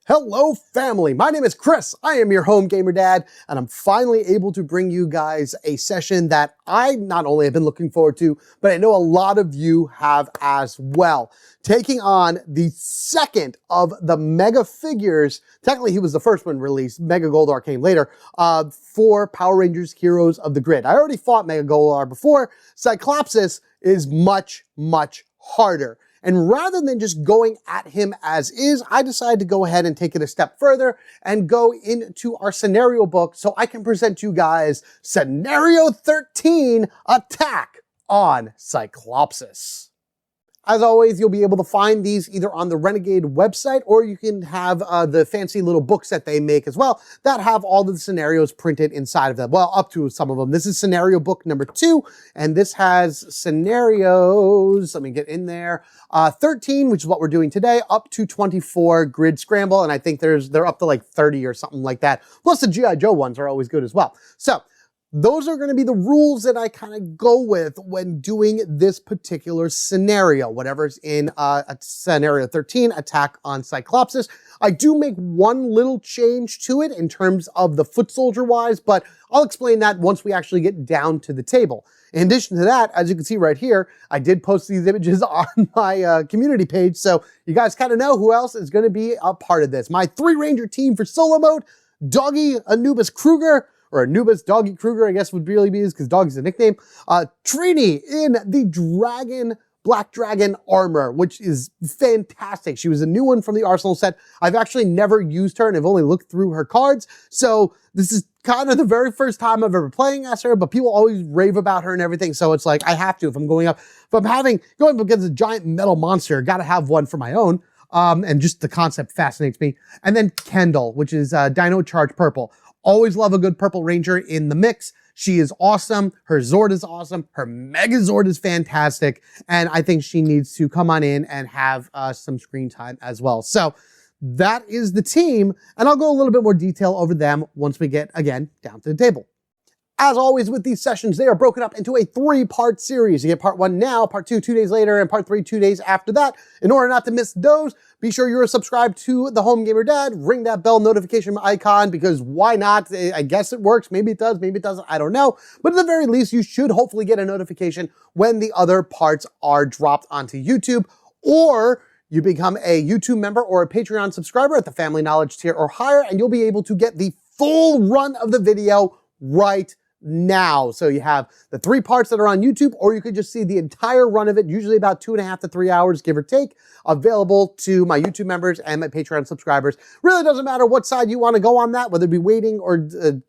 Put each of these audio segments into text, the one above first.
Hello family, my name is Chris, I am your home gamer dad, and I'm finally able to bring you guys a session that I not only have been looking forward to, but I know a lot of you have as well. Taking on the second of the Mega figures, technically he was the first one released, Mega Goldar came later, for Power Rangers Heroes of the Grid. I already fought Mega Goldar before. Cyclopsis is much harder. And rather than just going at him as is, I decided to go ahead and take it a step further and go into our scenario book so I can present you guys Scenario 13, Attack on Cyclopsis. As always, you'll be able to find these either on the Renegade website, or you can have the fancy little books that they make as well that have all of the scenarios printed inside of them. Well, up to some of them. This is scenario book number 2, and this has scenarios, let me get in there, 13, which is what we're doing today, up to 24 Grid Scramble, and I think they're up to like 30 or something like that. Plus the G.I. Joe ones are always good as well. So, those are going to be the rules that I kind of go with when doing this particular scenario, whatever's in Scenario 13, Attack on Cyclopsis. I do make one little change to it in terms of the foot soldier wise, but I'll explain that once we actually get down to the table. In addition to that, as you can see right here, I did post these images on my community page, so you guys kind of know who else is going to be a part of this. My 3-Ranger team for solo mode, Doggy Anubis Kruger, or Anubis Doggy Kruger, I guess would really be because Doggy's a nickname. Trini in the Black Dragon armor, which is fantastic. She was a new one from the Arsenal set. I've actually never used her and I've only looked through her cards. So this is kind of the very first time I've ever playing as her, but people always rave about her and everything. So it's like, I have to, if I'm going up, if I'm going up against a giant metal monster, got to have one for my own. And just the concept fascinates me. And then Kendall, which is Dino Charge Purple. Always love a good Purple Ranger in the mix. She is awesome. Her Zord is awesome. Her Megazord is fantastic. And I think she needs to come on in and have some screen time as well. So that is the team. And I'll go a little bit more detail over them once we get, again, down to the table. As always with these sessions, they are broken up into a 3-part series. You get part 1 now, part 2 2 days later, and part 3 2 days after that. In order not to miss those, be sure you're subscribed to the Home Gamer Dad. Ring that bell notification icon because why not? I guess it works. Maybe it does. Maybe it doesn't. I don't know. But at the very least, you should hopefully get a notification when the other parts are dropped onto YouTube, or you become a YouTube member or a Patreon subscriber at the Family Knowledge tier or higher, and you'll be able to get the full run of the video right now. So you have the 3 parts that are on YouTube, or you could just see the entire run of it, usually about 2.5 to 3 hours, give or take, available to my YouTube members and my Patreon subscribers. Really doesn't matter what side you want to go on that, whether it be waiting or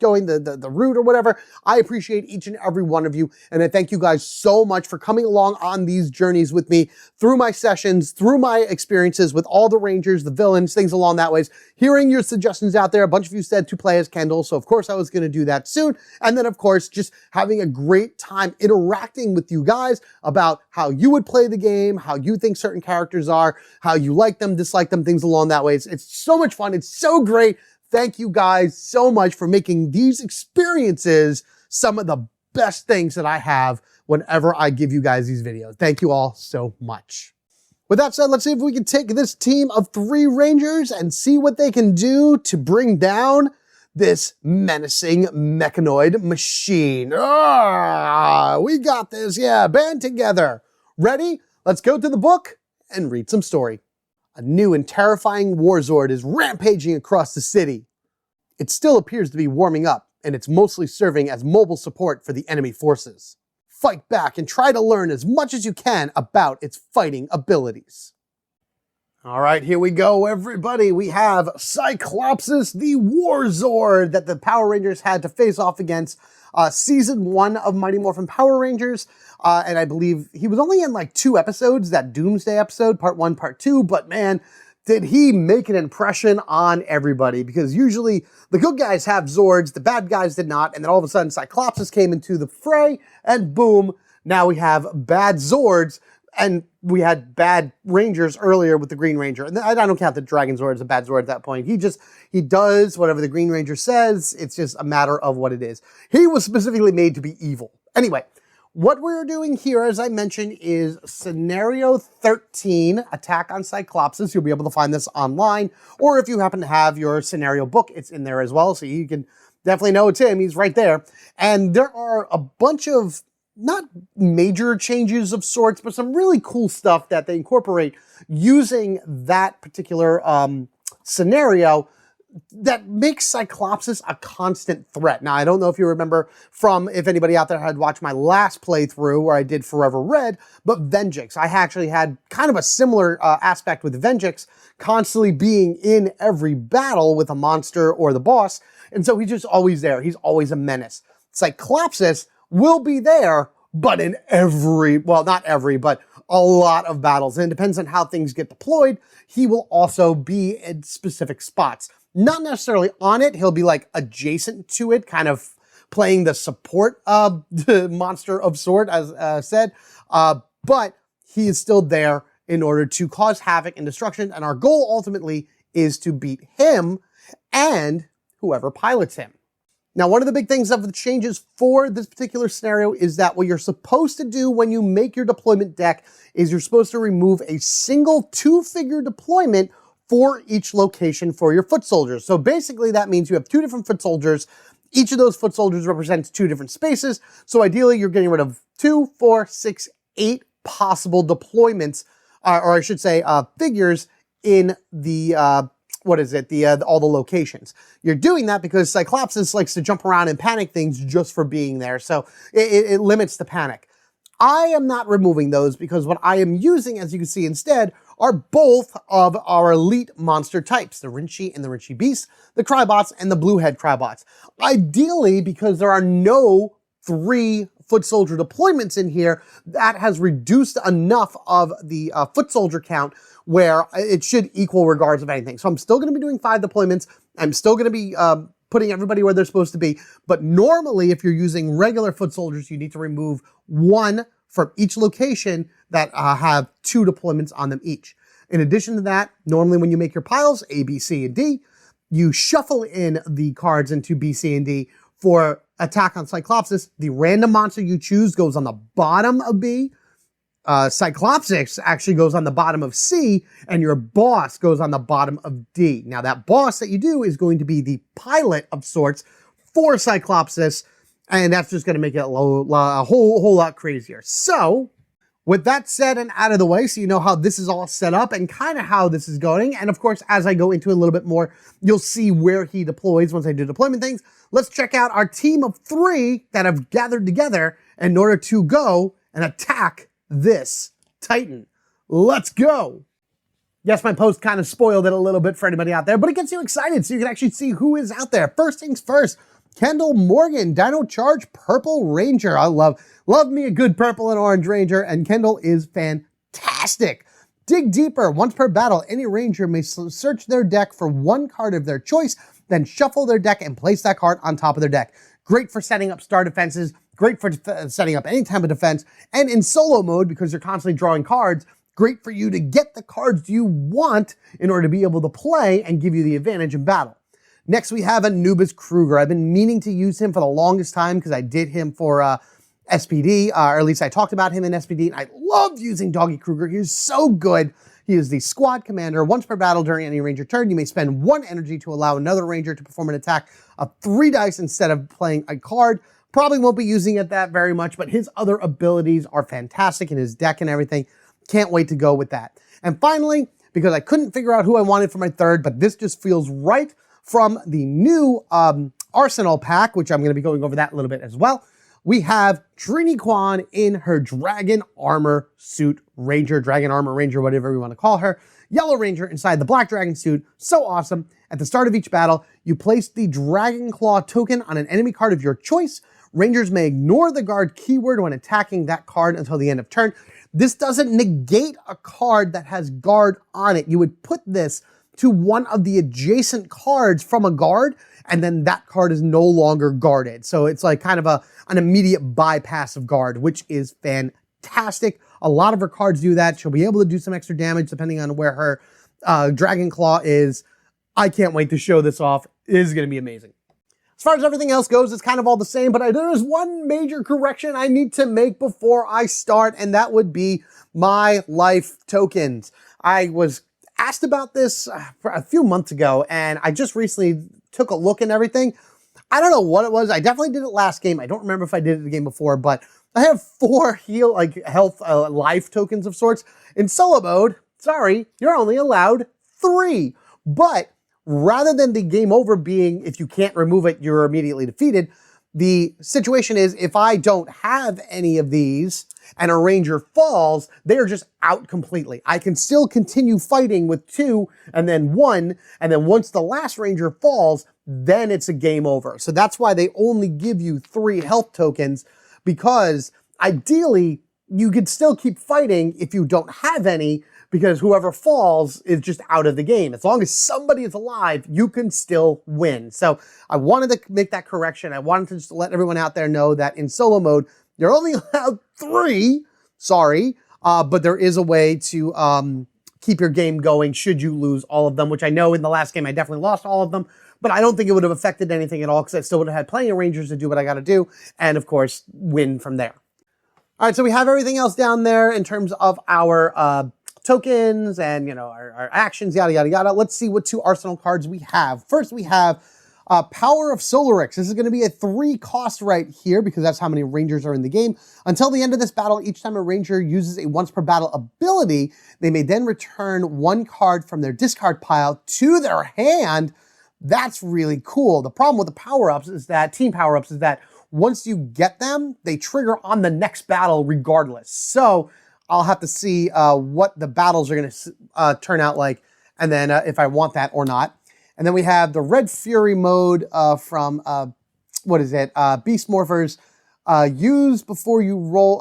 going the route or whatever. I appreciate each and every one of you, and I thank you guys so much for coming along on these journeys with me through my sessions, through my experiences with all the Rangers, the villains, things along that ways. Hearing your suggestions out there, a bunch of you said to play as Kendall, so of course I was going to do that soon. And then of course, just having a great time interacting with you guys about how you would play the game, how you think certain characters are, how you like them, dislike them, things along that way. It's so much fun. It's so great. Thank you guys so much for making these experiences some of the best things that I have whenever I give you guys these videos. Thank you all so much. With that said, let's see if we can take this team of 3 Rangers and see what they can do to bring down this menacing mechanoid machine. We got this. Yeah, band together. Ready? Let's go to the book and read some story. A new and terrifying Warzord is rampaging across the city. It still appears to be warming up, and it's mostly serving as mobile support for the enemy forces. Fight back and try to learn as much as you can about its fighting abilities. All right, here we go, everybody. We have Cyclopsis, the Warzord that the Power Rangers had to face off against Season 1 of Mighty Morphin Power Rangers. And I believe he was only in like 2 episodes, that Doomsday episode, Part 1, Part 2. But man, did he make an impression on everybody. Because usually the good guys have Zords, the bad guys did not. And then all of a sudden Cyclopsis came into the fray and boom, now we have bad Zords. And we had bad Rangers earlier with the Green Ranger. And I don't count the Dragon Zord as a bad Zord at that point. He does whatever the Green Ranger says. It's just a matter of what it is. He was specifically made to be evil. Anyway, what we're doing here, as I mentioned, is Scenario 13, Attack on Cyclopsis. You'll be able to find this online, or if you happen to have your scenario book, it's in there as well, so you can definitely know it's him. He's right there. And there are a bunch of, not major changes of sorts, but some really cool stuff that they incorporate using that particular scenario that makes Cyclopsis a constant threat. Now, I don't know if you remember from, if anybody out there had watched my last playthrough where I did Forever Red, but Venjix. I actually had kind of a similar aspect with Venjix, constantly being in every battle with a monster or the boss, and so he's just always there. He's always a menace. Cyclopsis will be there, but in every, well, not every, but a lot of battles. And it depends on how things get deployed. He will also be in specific spots. Not necessarily on it. He'll be like adjacent to it, kind of playing the support monster of sort, as said. But he is still there in order to cause havoc and destruction. And our goal ultimately is to beat him and whoever pilots him. Now, one of the big things of the changes for this particular scenario is that what you're supposed to do when you make your deployment deck is you're supposed to remove a single 2-figure deployment for each location for your foot soldiers. So basically that means you have 2 different foot soldiers. Each of those foot soldiers represents 2 different spaces. So ideally you're getting rid of 2, 4, 6, 8 possible deployments, or I should say figures in the, all the locations. You're doing that because Cyclopsis likes to jump around and panic things just for being there. So it limits the panic. I am not removing those because what I am using, as you can see instead, are both of our elite monster types, the Rinchi and the Rinchi Beast, the Crybots and the Bluehead Crybots. Ideally, because there are no 3 foot soldier deployments in here, that has reduced enough of the foot soldier count where it should equal regards of anything. So I'm still going to be doing 5 deployments. I'm still going to be putting everybody where they're supposed to be. But normally, if you're using regular foot soldiers, you need to remove 1 from each location that have 2 deployments on them each. In addition to that, normally when you make your piles, A, B, C, and D, you shuffle in the cards into B, C, and D. For Attack on Cyclopsis, the random monster you choose goes on the bottom of B. Cyclopsis actually goes on the bottom of C, and your boss goes on the bottom of D. Now that boss that you do is going to be the pilot of sorts for Cyclopsis, and that's just going to make it a whole lot crazier. So, with that said and out of the way, so you know how this is all set up and kind of how this is going, and of course, as I go into it a little bit more, you'll see where he deploys once I do deployment things. Let's check out our team of 3 that have gathered together in order to go and attack this Titan. Let's go! Yes, my post kind of spoiled it a little bit for anybody out there, but it gets you excited so you can actually see who is out there. First things first, Kendall Morgan, Dino Charge Purple Ranger. I love me a good purple and orange ranger, and Kendall is fantastic. Dig deeper. Once per battle, any ranger may search their deck for 1 card of their choice, then shuffle their deck and place that card on top of their deck. Great for setting up star defenses, great for setting up any type of defense, and in solo mode, because you're constantly drawing cards, great for you to get the cards you want in order to be able to play and give you the advantage in battle. Next, we have Anubis Kruger. I've been meaning to use him for the longest time because I did him for SPD, or at least I talked about him in SPD, and I loved using Doggy Kruger. He is so good. He is the squad commander. Once per battle during any ranger turn, you may spend 1 energy to allow another ranger to perform an attack of 3 dice instead of playing a card. Probably won't be using it that very much, but his other abilities are fantastic in his deck and everything. Can't wait to go with that. And finally, because I couldn't figure out who I wanted for my 3rd, but this just feels right from the new Arsenal pack, which I'm going to be going over that a little bit as well. We have Trini Kwan in her Dragon Armor Suit Ranger, Dragon Armor Ranger, whatever we want to call her. Yellow Ranger inside the Black Dragon suit. So awesome. At the start of each battle, you place the Dragon Claw token on an enemy card of your choice. Rangers may ignore the guard keyword when attacking that card until the end of turn. This doesn't negate a card that has guard on it. You would put this to one of the adjacent cards from a guard, and then that card is no longer guarded. So it's like kind of an immediate bypass of guard, which is fantastic. A lot of her cards do that. She'll be able to do some extra damage depending on where her Dragon Claw is. I can't wait to show this off. It is going to be amazing. As far as everything else goes, it's kind of all the same, but there is one major correction I need to make before I start, and that would be my life tokens. I was asked about this a few months ago, and I just recently took a look and everything. I don't know what it was. I definitely did it last game. I don't remember if I did it the game before, but I have 4 health life tokens of sorts. In solo mode, sorry, you're only allowed 3. But rather than the game over being, if you can't remove it, you're immediately defeated, the situation is if I don't have any of these and a ranger falls, they are just out completely. I can still continue fighting with 2 and then 1, and then once the last ranger falls, then it's a game over. So that's why they only give you 3 health tokens, because ideally you could still keep fighting if you don't have any, because whoever falls is just out of the game. As long as somebody is alive, you can still win. So I wanted to make that correction. I wanted to just let everyone out there know that in solo mode, you're only allowed 3, sorry, but there is a way to keep your game going should you lose all of them, which I know in the last game I definitely lost all of them, but I don't think it would have affected anything at all because I still would have had plenty of rangers to do what I got to do, and of course, win from there. All right, so we have everything else down there in terms of our tokens and, you know, our actions, yada, yada, yada. Let's see what 2 arsenal cards we have. First, we have Power of Solarix. This is going to be a 3 cost right here because that's how many rangers are in the game. Until the end of this battle, each time a ranger uses a once per battle ability, they may then return 1 card from their discard pile to their hand. That's really cool. The problem with the power-ups is that, team power-ups, is that once you get them, they trigger on the next battle regardless. So I'll have to see what the battles are going to turn out like, and then if I want that or not. And then we have the Red Fury mode from, Beast Morphers. Use before you roll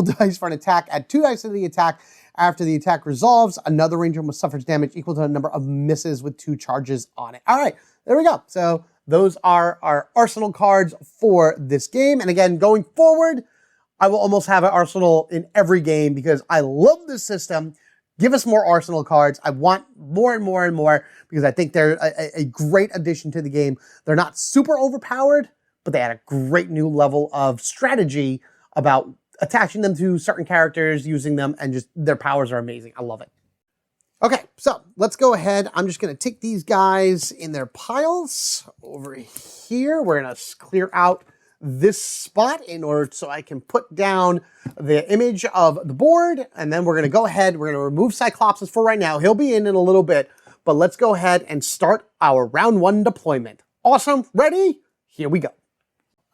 dice for an attack. Add 2 dice to the attack. After the attack resolves, another ranger must suffer damage equal to the number of misses with 2 charges on it. All right, there we go. So those are our arsenal cards for this game. And again, going forward, I will almost have an arsenal in every game because I love this system. Give us more arsenal cards. I want more and more and more because I think they're a great addition to the game. They're not super overpowered, but they add a great new level of strategy about attaching them to certain characters, using them, and just their powers are amazing. I love it. Okay, so let's go ahead. I'm just going to take these guys in their piles over here. We're going to clear out this spot in order so I can put down the image of the board, and then we're going to go ahead. We're going to remove Cyclopsis for right now. He'll be in a little bit, but let's go ahead and start our round 1 deployment. Awesome. Ready? Here we go.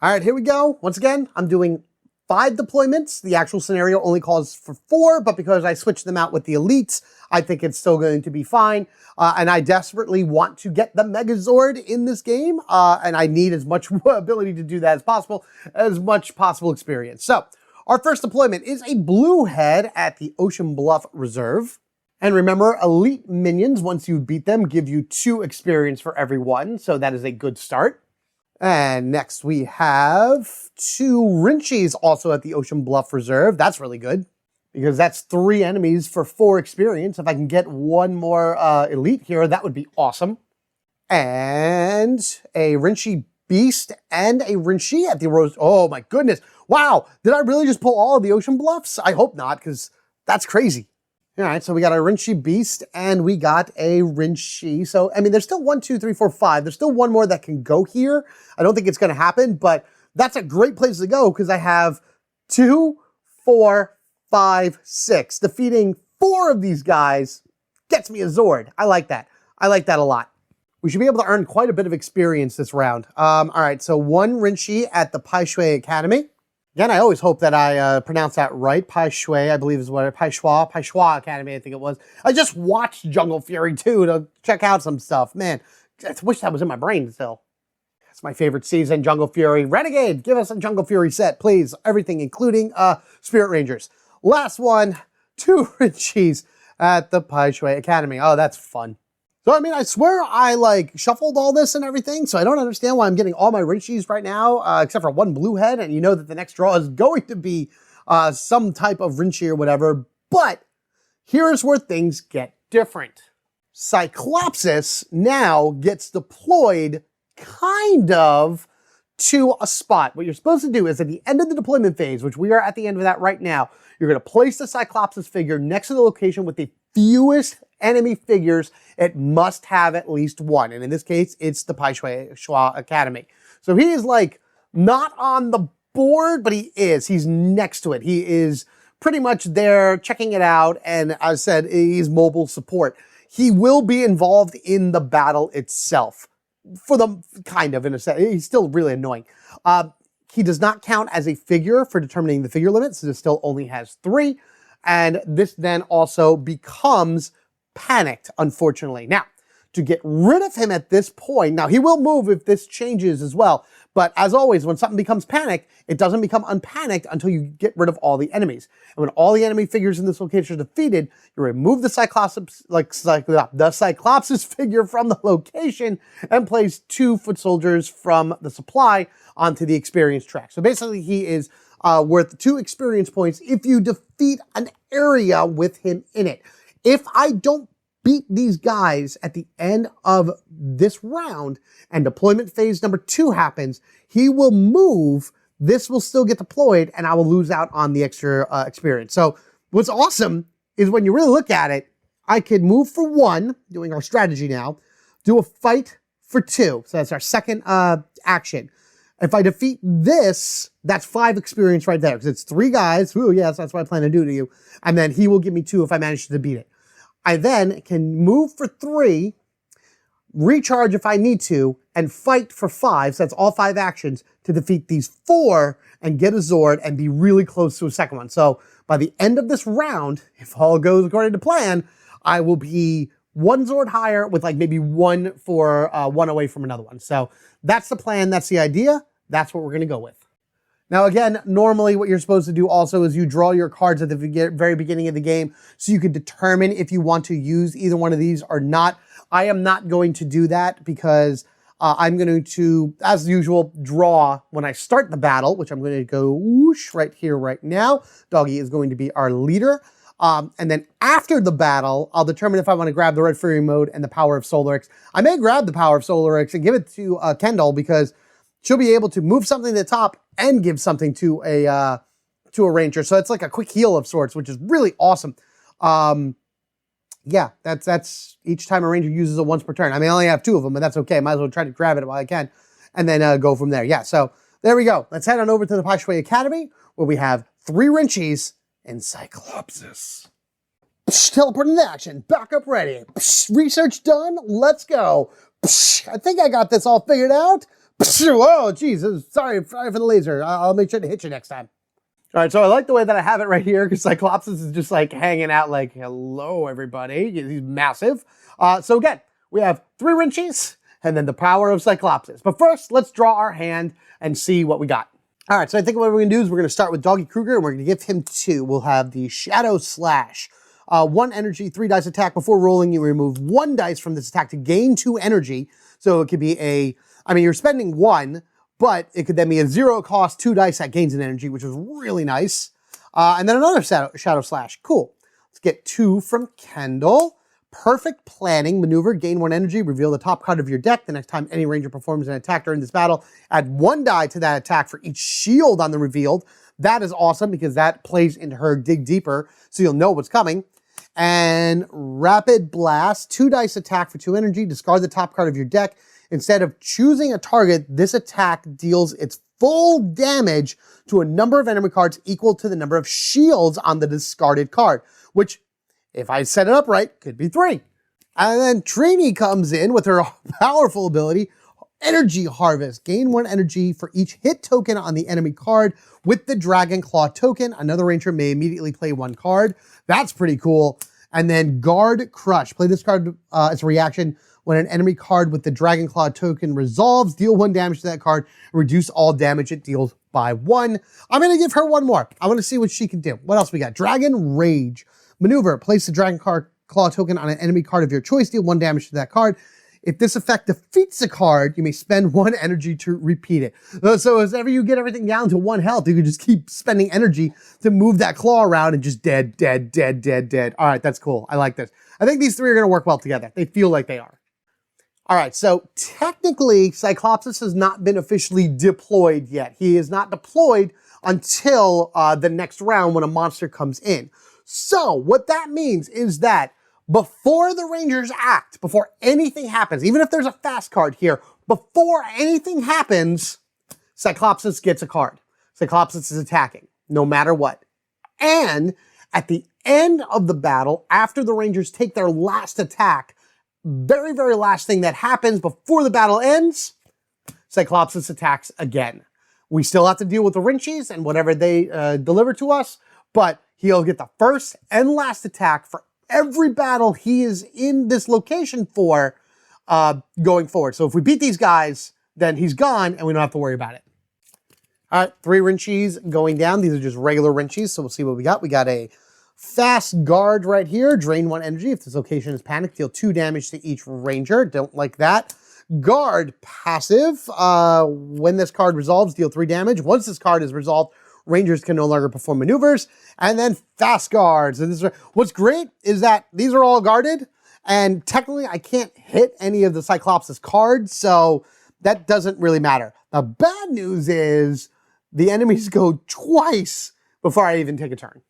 All right, here we go. Once again, I'm doing 5 deployments. The actual scenario only calls for 4, but because I switched them out with the elites, I think it's still going to be fine. And I desperately want to get the Megazord in this game, and I need as much ability to do that as possible, as much possible experience. So our first deployment is a blue head at the Ocean Bluff Reserve. And remember, elite minions, once you beat them, give you 2 experience for every one, so that is a good start. And next we have 2 Rinchies also at the Ocean Bluff Reserve. That's really good because that's 3 enemies for 4 experience. If I can get 1 more elite here, that would be awesome. And a Rinchi Beast and a Rinchi at the Rose. Oh my goodness. Wow. Did I really just pull all of the Ocean Bluffs? I hope not, because that's crazy. All right, so we got a Rinchi Beast and we got a Rinchi. So, I mean, there's still 1, 2, 3, 4, 5. There's still 1 more that can go here. I don't think it's going to happen, but that's a great place to go because I have 2, 4, 5, 6. Defeating 4 of these guys gets me a Zord. I like that. I like that a lot. We should be able to earn quite a bit of experience this round. All right, so 1 Rinchi at the Pai Shui Academy. Again, I always hope that I pronounce that right. Pai Shui, I believe is what Pai Shui Academy, I think it was. I just watched Jungle Fury 2 to check out some stuff. Man, I wish that was in my brain still. That's my favorite season, Jungle Fury. Renegade, give us a Jungle Fury set, please. Everything, including Spirit Rangers. Last one, 2 Rinchis at the Pai Shui Academy. Oh, that's fun. So, I mean, I swear I, shuffled all this and everything, so I don't understand why I'm getting all my Rinchis right now, except for 1 blue head, and you know that the next draw is going to be some type of Rinchi or whatever, but here's where things get different. Cyclopsis now gets deployed kind of to a spot. What you're supposed to do is at the end of the deployment phase, which we are at the end of that right now, you're going to place the Cyclopsis figure next to the location with the fewest enemy figures. It must have at least one. And in this case, it's the Pai Shui Academy. So he is like not on the board, but he is. He's next to it. He is pretty much there checking it out. And as I said, he's mobile support. He will be involved in the battle itself. For the kind of, in a sense, he's still really annoying. He does not count as a figure for determining the figure limit, so it still only has 3. And this then also becomes panicked, unfortunately. Now, to get rid of him at this point, now he will move if this changes as well, but as always, when something becomes panicked, it doesn't become unpanicked until you get rid of all the enemies. And when all the enemy figures in this location are defeated, you remove the Cyclopsis, the Cyclopsis figure from the location and place 2 foot soldiers from the supply onto the experience track. So basically, he is worth 2 experience points if you defeat an area with him in it. If I don't beat these guys at the end of this round and deployment phase number 2 happens, he will move, this will still get deployed, and I will lose out on the extra experience. So what's awesome is when you really look at it, I could move for 1, doing our strategy now, do a fight for 2. So that's our second action. If I defeat this, that's 5 experience right there, because it's 3 guys. Ooh, yes, that's what I plan to do to you. And then he will give me 2 if I manage to beat it. I then can move for 3, recharge if I need to, and fight for 5, so that's all 5 actions, to defeat these 4 and get a Zord and be really close to a second one. So by the end of this round, if all goes according to plan, I will be 1 Zord higher with like maybe 1 for 1 away from another one. So that's the plan, that's the idea, that's what we're going to go with. Now again, normally what you're supposed to do also is you draw your cards at the very beginning of the game so you can determine if you want to use either one of these or not. I am not going to do that because I'm going to, as usual, draw when I start the battle, which I'm going to go whoosh right here, right now. Doggy is going to be our leader. And then after the battle, I'll determine if I want to grab the Red Fury mode and the Power of Solar X. I may grab the Power of Solar X and give it to Kendall because she'll be able to move something to the top and give something to a ranger. So it's like a quick heal of sorts, which is really awesome. Yeah, that's each time a ranger uses it once per turn. I mean, I only have 2 of them, but that's okay. Might as well try to grab it while I can. And then go from there. Yeah, so there we go. Let's head on over to the Pai Shui Academy, where we have 3 Wrenchies and Cyclopsis. Teleport into action. Backup ready. Research done. Let's go. I think I got this all figured out. Whoa, geez, sorry for the laser. I'll make sure to hit you next time. All right, so I like the way that I have it right here because Cyclopsis is just like hanging out like, hello, everybody. He's massive. So again, we have 3 Wrenchies and then the power of Cyclopsis. But first, let's draw our hand and see what we got. All right, so I think what we're going to do is we're going to start with Doggy Kruger and we're going to give him 2. We'll have the Shadow Slash. 1 energy, 3 dice attack. Before rolling, you remove 1 dice from this attack to gain 2 energy. So it could be you're spending 1, but it could then be a 0 cost 2 dice that gains an energy, which is really nice. And then another Shadow Slash. Cool. Let's get 2 from Kendall. Perfect planning. Maneuver. Gain 1 energy. Reveal the top card of your deck. The next time any ranger performs an attack during this battle, add 1 die to that attack for each shield on the revealed. That is awesome because that plays into her Dig Deeper, so you'll know what's coming. And Rapid Blast. 2 dice attack for 2 energy. Discard the top card of your deck. Instead of choosing a target, this attack deals its full damage to a number of enemy cards equal to the number of shields on the discarded card, which, if I set it up right, could be 3. And then Trini comes in with her powerful ability, Energy Harvest. Gain 1 energy for each hit token on the enemy card with the Dragon Claw token. Another ranger may immediately play 1 card. That's pretty cool. And then Guard Crush. Play this card as a reaction when an enemy card with the Dragon Claw token resolves. Deal 1 damage to that card and reduce all damage it deals by 1. I'm going to give her 1 more. I want to see what she can do. What else we got? Dragon Rage. Maneuver. Place the Dragon Claw token on an enemy card of your choice. Deal 1 damage to that card. If this effect defeats a card, you may spend 1 energy to repeat it. So as ever you get everything down to 1 health, you can just keep spending energy to move that claw around and just dead. All right, that's cool. I like this. I think these 3 are going to work well together. They feel like they are. All right, so technically, Cyclopsis has not been officially deployed yet. He is not deployed until the next round when a monster comes in. So what that means is that before the Rangers act, before anything happens, even if there's a fast card here, before anything happens, Cyclopsis gets a card. Cyclopsis is attacking, no matter what. And at the end of the battle, after the Rangers take their last attack, very, very last thing that happens before the battle ends, Cyclopsis attacks again. We still have to deal with the Wrenchies and whatever they deliver to us, but he'll get the first and last attack for every battle he is in this location for going forward. So if we beat these guys, then he's gone and we don't have to worry about it. All right, 3 Wrenchies going down. These are just regular Wrenchies, so we'll see what we got. We got a fast guard right here. Drain 1 energy. If this location is panicked, deal 2 damage to each Ranger. Don't like that. Guard passive. When this card resolves, deal 3 damage. Once this card is resolved, Rangers can no longer perform maneuvers. And then fast guards. And what's great is that these are all guarded, and technically I can't hit any of the Cyclopsis cards, so that doesn't really matter. The bad news is the enemies go twice before I even take a turn.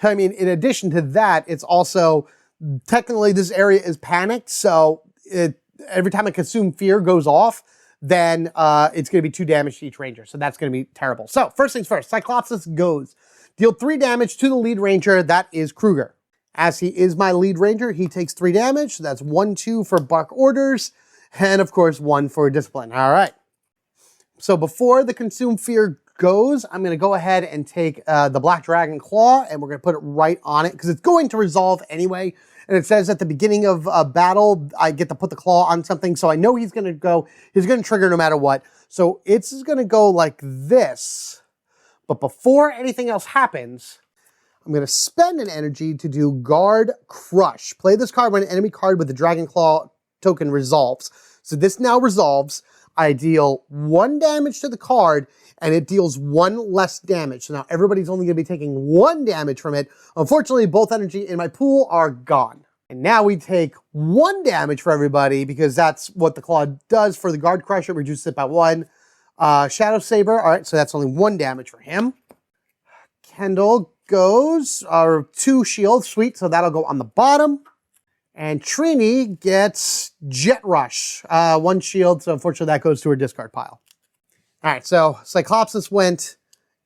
I mean, in addition to that, it's also, technically this area is panicked, so every time a Consume Fear goes off, then it's going to be 2 damage to each Ranger, so that's going to be terrible. So, first things first, Cyclopsis goes. Deal 3 damage to the lead Ranger, that is Kruger. As he is my lead Ranger, he takes 3 damage, so that's 1, 2 for Bark Orders, and of course 1 for Discipline. All right. So before the Consume Fear goes, I'm going to go ahead and take the Black Dragon Claw, and we're going to put it right on it, because it's going to resolve anyway. And it says at the beginning of a battle, I get to put the claw on something, so I know he's going to trigger no matter what. So it's going to go like this. But before anything else happens, I'm going to spend an energy to do Guard Crush. Play this card when an enemy card with the Dragon Claw token resolves. So this now resolves. I deal 1 damage to the card, and it deals 1 less damage. So now everybody's only going to be taking 1 damage from it. Unfortunately, both energy in my pool are gone. And now we take 1 damage for everybody, because that's what the claw does for the Guard Crush. It reduces it by 1. Shadow Saber, all right, so that's only 1 damage for him. Kendall goes, 2 shields, sweet, so that'll go on the bottom. And Trini gets Jet Rush, 1 shield, so unfortunately that goes to her discard pile. All right, so Cyclopsis went,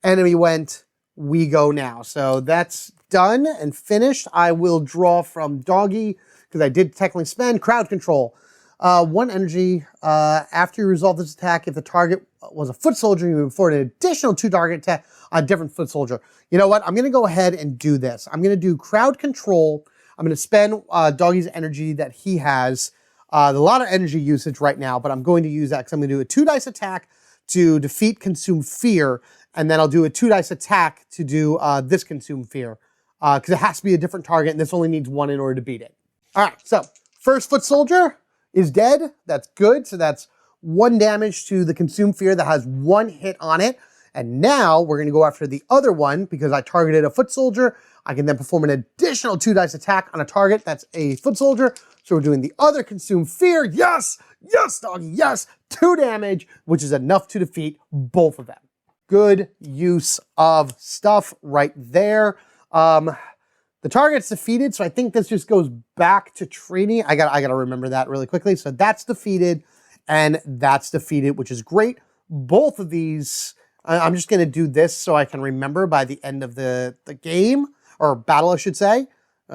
enemy went, we go now. So that's done and finished. I will draw from Doggy, because I did technically spend Crowd Control. 1 energy. After you resolve this attack, if the target was a foot soldier, you move forward an additional 2 target attack on a different foot soldier. You know what? I'm going to go ahead and do this. I'm going to do Crowd Control. I'm going to spend Doggy's energy that he has. A lot of energy usage right now, but I'm going to use that because I'm going to do a 2-dice attack to defeat Consume Fear, and then I'll do a 2-dice attack to do this Consume Fear, because it has to be a different target, and this only needs 1 in order to beat it. All right, so first foot soldier is dead. That's good. So that's 1 damage to the Consume Fear that has 1 hit on it. And now we're going to go after the other one, because I targeted a foot soldier. I can then perform an additional 2-dice attack on a target that's a foot soldier. So we're doing the other Consume Fear. Yes! Yes, Doggy, yes! 2 damage, which is enough to defeat both of them. Good use of stuff right there. The target's defeated, so I think this just goes back to Trini. I gotta remember that really quickly. So that's defeated, and that's defeated, which is great. Both of these, I'm just gonna do this so I can remember by the end of the game, or battle, I should say.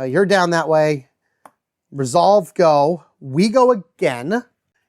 You're down that way. Resolve, go. We go again.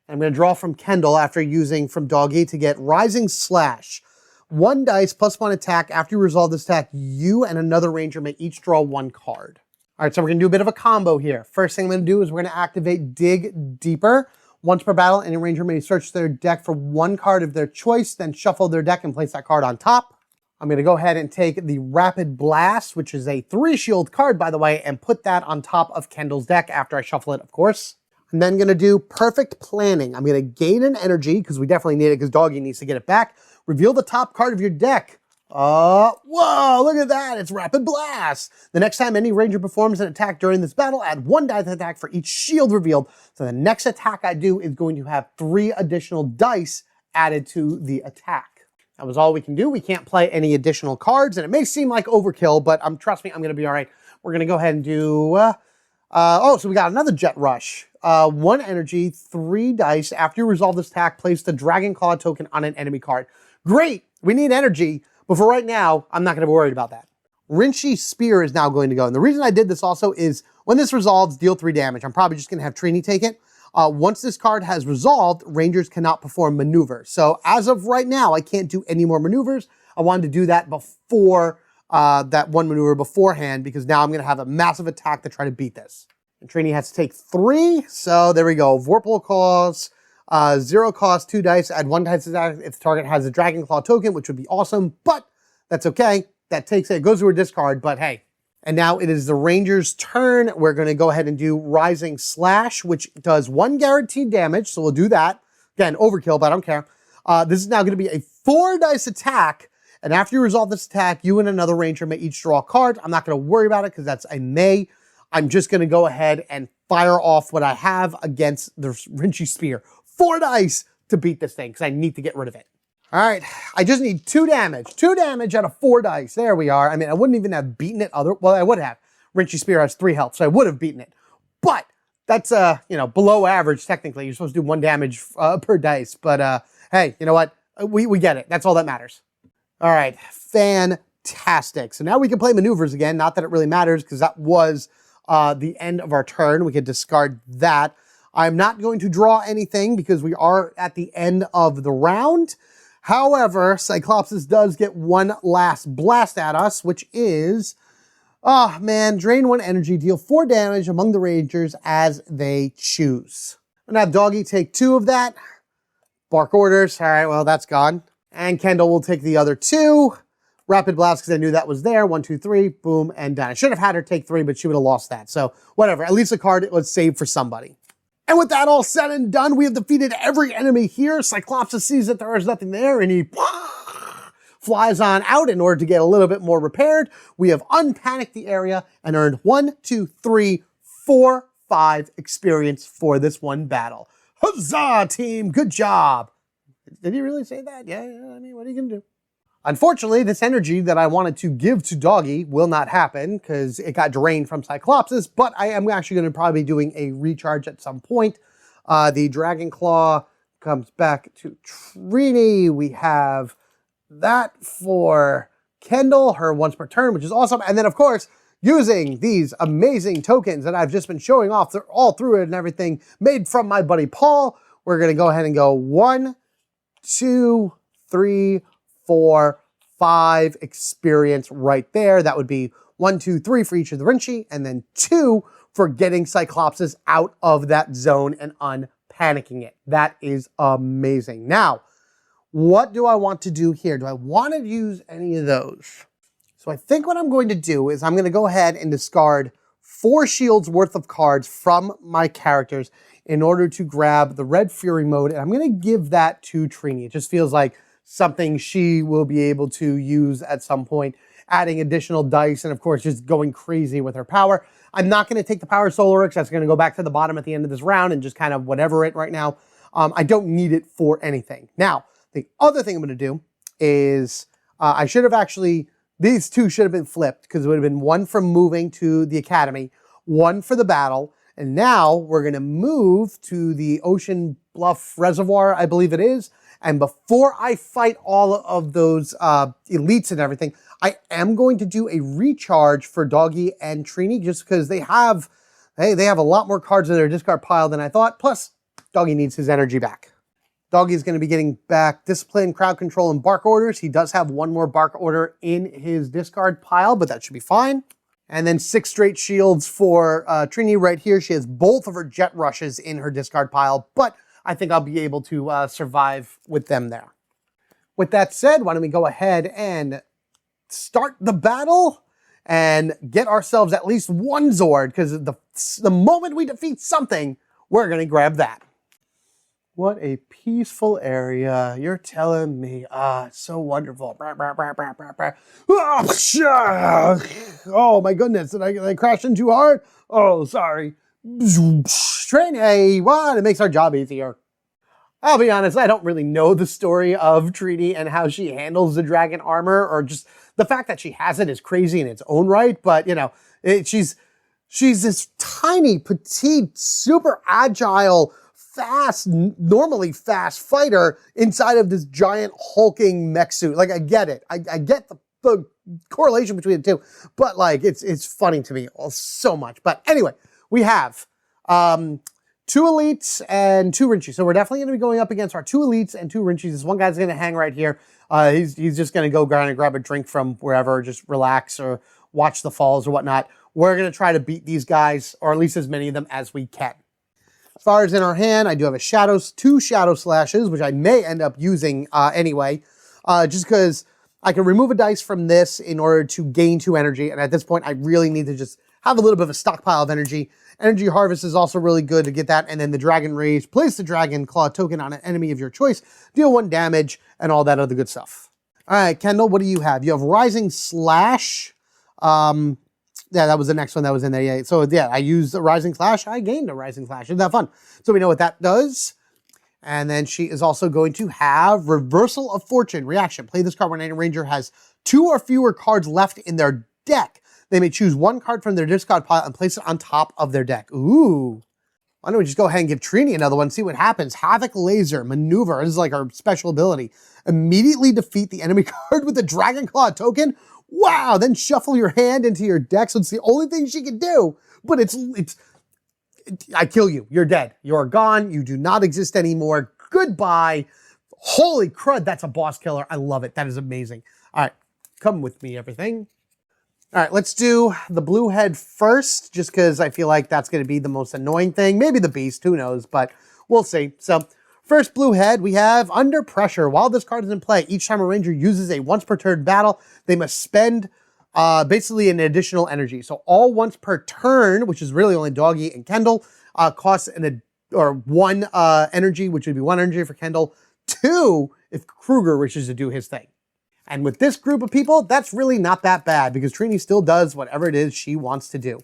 I'm gonna draw from Kendall after using from Doggy to get Rising Slash. 1 dice plus 1 attack. After you resolve this attack, you and another Ranger may each draw 1 card. All right, so we're gonna do a bit of a combo here. First thing I'm gonna do is we're gonna activate Dig Deeper. Once per battle, any Ranger may search their deck for 1 card of their choice, then shuffle their deck and place that card on top. I'm gonna go ahead and take the Rapid Blast, which is a 3 shield card, by the way, and put that on top of Kendall's deck after I shuffle it, of course. I'm then gonna do Perfect Planning. I'm gonna gain an energy, because we definitely need it, because Doggy needs to get it back. Reveal the top card of your deck. Whoa, look at that. It's Rapid Blast. The next time any ranger performs an attack during this battle, add 1 die to the attack for each shield revealed. So the next attack I do is going to have 3 additional dice added to the attack. That was all we can do. We can't play any additional cards, and it may seem like overkill, but trust me, I'm going to be all right. We're going to go ahead and do... so we got another Jet Rush. 1 energy, 3 dice. After you resolve this attack, place the Dragon Claw token on an enemy card. Great! We need energy. But for right now, I'm not going to be worried about that. Rinchy Spear is now going to go. And the reason I did this also is when this resolves, deal 3 damage. I'm probably just going to have Trini take it. Once this card has resolved, Rangers cannot perform maneuvers. So as of right now, I can't do any more maneuvers. I wanted to do that before that 1 maneuver beforehand because now I'm going to have a massive attack to try to beat this. And Trini has to take 3. So there we go. Vorpal Claws. 0 cost, 2 dice, add 1 dice to that if the target has a Dragon Claw token, which would be awesome, but that's okay. That takes it, goes to a discard, but hey. And now it is the Ranger's turn. We're going to go ahead and do Rising Slash, which does 1 guaranteed damage, so we'll do that. Again, overkill, but I don't care. This is now going to be a 4 dice attack, and after you resolve this attack, you and another Ranger may each draw a card. I'm not going to worry about it because that's a may. I'm just going to go ahead and fire off what I have against the Rinchy Spear. 4 dice to beat this thing because I need to get rid of it. All right, I just need 2 damage. 2 damage out of 4 dice. There we are. I mean, I wouldn't even have beaten it well, I would have. Rinchy Spear has 3 health, so I would have beaten it. But that's, below average technically. You're supposed to do 1 damage per dice. But hey, you know what? We get it. That's all that matters. All right, fantastic. So now we can play maneuvers again. Not that it really matters because that was the end of our turn. We could discard that. I'm not going to draw anything because we are at the end of the round. However, Cyclopsis does get 1 last blast at us, which is, drain 1 energy, deal 4 damage among the Rangers as they choose. I'm gonna have Doggy take 2 of that. Bark orders, all right, well, that's gone. And Kendall will take the other 2. Rapid Blast, because I knew that was there. 1, 2, 3, boom, and done. I should have had her take 3, but she would have lost that. So whatever, at least the card was saved for somebody. And with that all said and done, we have defeated every enemy here. Cyclopsis sees that there is nothing there, and he flies on out in order to get a little bit more repaired. We have unpanicked the area and earned 1, 2, 3, 4, 5 experience for this one battle. Huzzah, team! Good job! Did he really say that? Yeah, I mean, what are you going to do? Unfortunately, this energy that I wanted to give to Doggy will not happen because it got drained from Cyclopsis, but I am actually going to probably be doing a recharge at some point. The Dragon Claw comes back to Trini. We have that for Kendall, her once per turn, which is awesome. And then, of course, using these amazing tokens that I've just been showing off all through it and everything, made from my buddy Paul, we're going to go ahead and go 1, 2, 3, 4, 5 experience right there. That would be 1, 2, 3 for each of the Rinchy, and then 2 for getting Cyclopsis out of that zone and unpanicking it. That is amazing. Now, what do I want to do here? Do I want to use any of those? So I think what I'm going to do is I'm going to go ahead and discard 4 shields worth of cards from my characters in order to grab the Red Fury mode, and I'm going to give that to Trini. It just feels like something she will be able to use at some point, adding additional dice and, of course, just going crazy with her power. I'm not going to take the Power Solar because that's going to go back to the bottom at the end of this round and just kind of whatever it right now. I don't need it for anything. Now, the other thing I'm going to do is I should have actually, these 2 should have been flipped because it would have been 1 from moving to the Academy, 1 for the battle, and now we're going to move to the Ocean Bluff Reservoir, I believe it is. And before I fight all of those elites and everything, I am going to do a recharge for Doggy and Trini just because they have a lot more cards in their discard pile than I thought. Plus, Doggy needs his energy back. Doggy's going to be getting back Discipline, Crowd Control, and Bark Orders. He does have 1 more Bark Order in his discard pile, but that should be fine. And then 6 straight shields for Trini right here. She has both of her Jet Rushes in her discard pile, but I think I'll be able to survive with them there. With that said, why don't we go ahead and start the battle and get ourselves at least 1 Zord, because the moment we defeat something, we're going to grab that. What a peaceful area. You're telling me. Ah, it's so wonderful. Oh my goodness, did I crash in too hard? Oh, sorry. Train A1, it makes our job easier. I'll be honest, I don't really know the story of Trini and how she handles the dragon armor, or just the fact that she has it is crazy in its own right, but you know, she's this tiny, petite, super agile, fast, normally fast fighter inside of this giant hulking mech suit. Like, I get it. I get the correlation between the two, but like, it's funny to me so much. But anyway, we have 2 elites and 2 Rinchis. So we're definitely going to be going up against our 2 elites and 2 Rinchis. This one guy's going to hang right here. He's just going to go grab a drink from wherever, just relax or watch the falls or whatnot. We're going to try to beat these guys, or at least as many of them as we can. As far as in our hand, I do have a 2 shadow slashes, which I may end up using anyway, just because I can remove a dice from this in order to gain 2 energy. And at this point, I really need to just have a little bit of a stockpile of energy. Energy Harvest is also really good to get that. And then the Dragon Rage, place the Dragon Claw token on an enemy of your choice, deal 1 damage, and all that other good stuff. All right, Kendall, what do you have? You have Rising Slash. Yeah, that was the next one that was in there. Yeah, so yeah, I used the Rising Slash. I gained a Rising Slash. Isn't that fun? So we know what that does. And then she is also going to have Reversal of Fortune. Reaction. Play this card when any ranger has 2 or fewer cards left in their deck. They may choose 1 card from their discard pile and place it on top of their deck. Ooh. Why don't we just go ahead and give Trini another one, see what happens. Havoc Laser, Maneuver. This is like her special ability. Immediately defeat the enemy card with a Dragon Claw token. Wow, then shuffle your hand into your deck. So it's the only thing she can do, but I kill you. You're dead. You're gone. You do not exist anymore. Goodbye. Holy crud, that's a boss killer. I love it. That is amazing. All right, come with me, everything. All right, let's do the blue head first, just because I feel like that's going to be the most annoying thing. Maybe the beast, who knows, but we'll see. So first blue head, we have Under Pressure. While this card is in play, each time a ranger uses a once per turn battle, they must spend basically an additional energy. So all once per turn, which is really only Doggy and Kendall, costs 1 energy, which would be 1 energy for Kendall, 2 if Kruger wishes to do his thing. And with this group of people, that's really not that bad because Trini still does whatever it is she wants to do.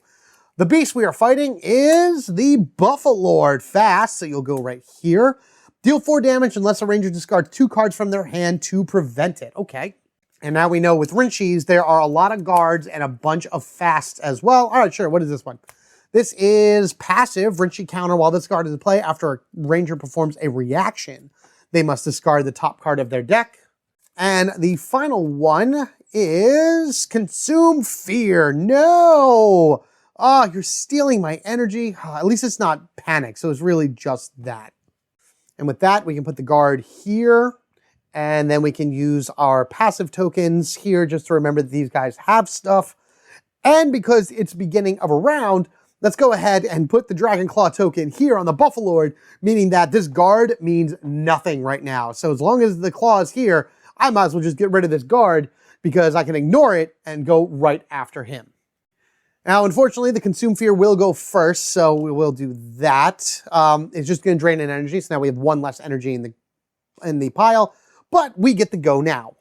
The beast we are fighting is the Buffalord. Fast, so you'll go right here. Deal 4 damage unless a ranger discards 2 cards from their hand to prevent it. Okay. And now we know with Rinchis, there are a lot of guards and a bunch of fasts as well. All right, sure. What is this one? This is passive. Rinchi counter while this card is in play. After a ranger performs a reaction, they must discard the top card of their deck. And the final one is Consume Fear. No! Oh, you're stealing my energy. Oh, at least it's not Panic, so it's really just that. And with that, we can put the guard here, and then we can use our passive tokens here just to remember that these guys have stuff. And because it's beginning of a round, let's go ahead and put the Dragon Claw token here on the Buffalord, meaning that this guard means nothing right now. So as long as the claw is here, I might as well just get rid of this guard because I can ignore it and go right after him. Now, unfortunately, the Consume Fear will go first, so we will do that. It's just going to drain an energy, so now we have 1 less energy in the pile, but we get to go now.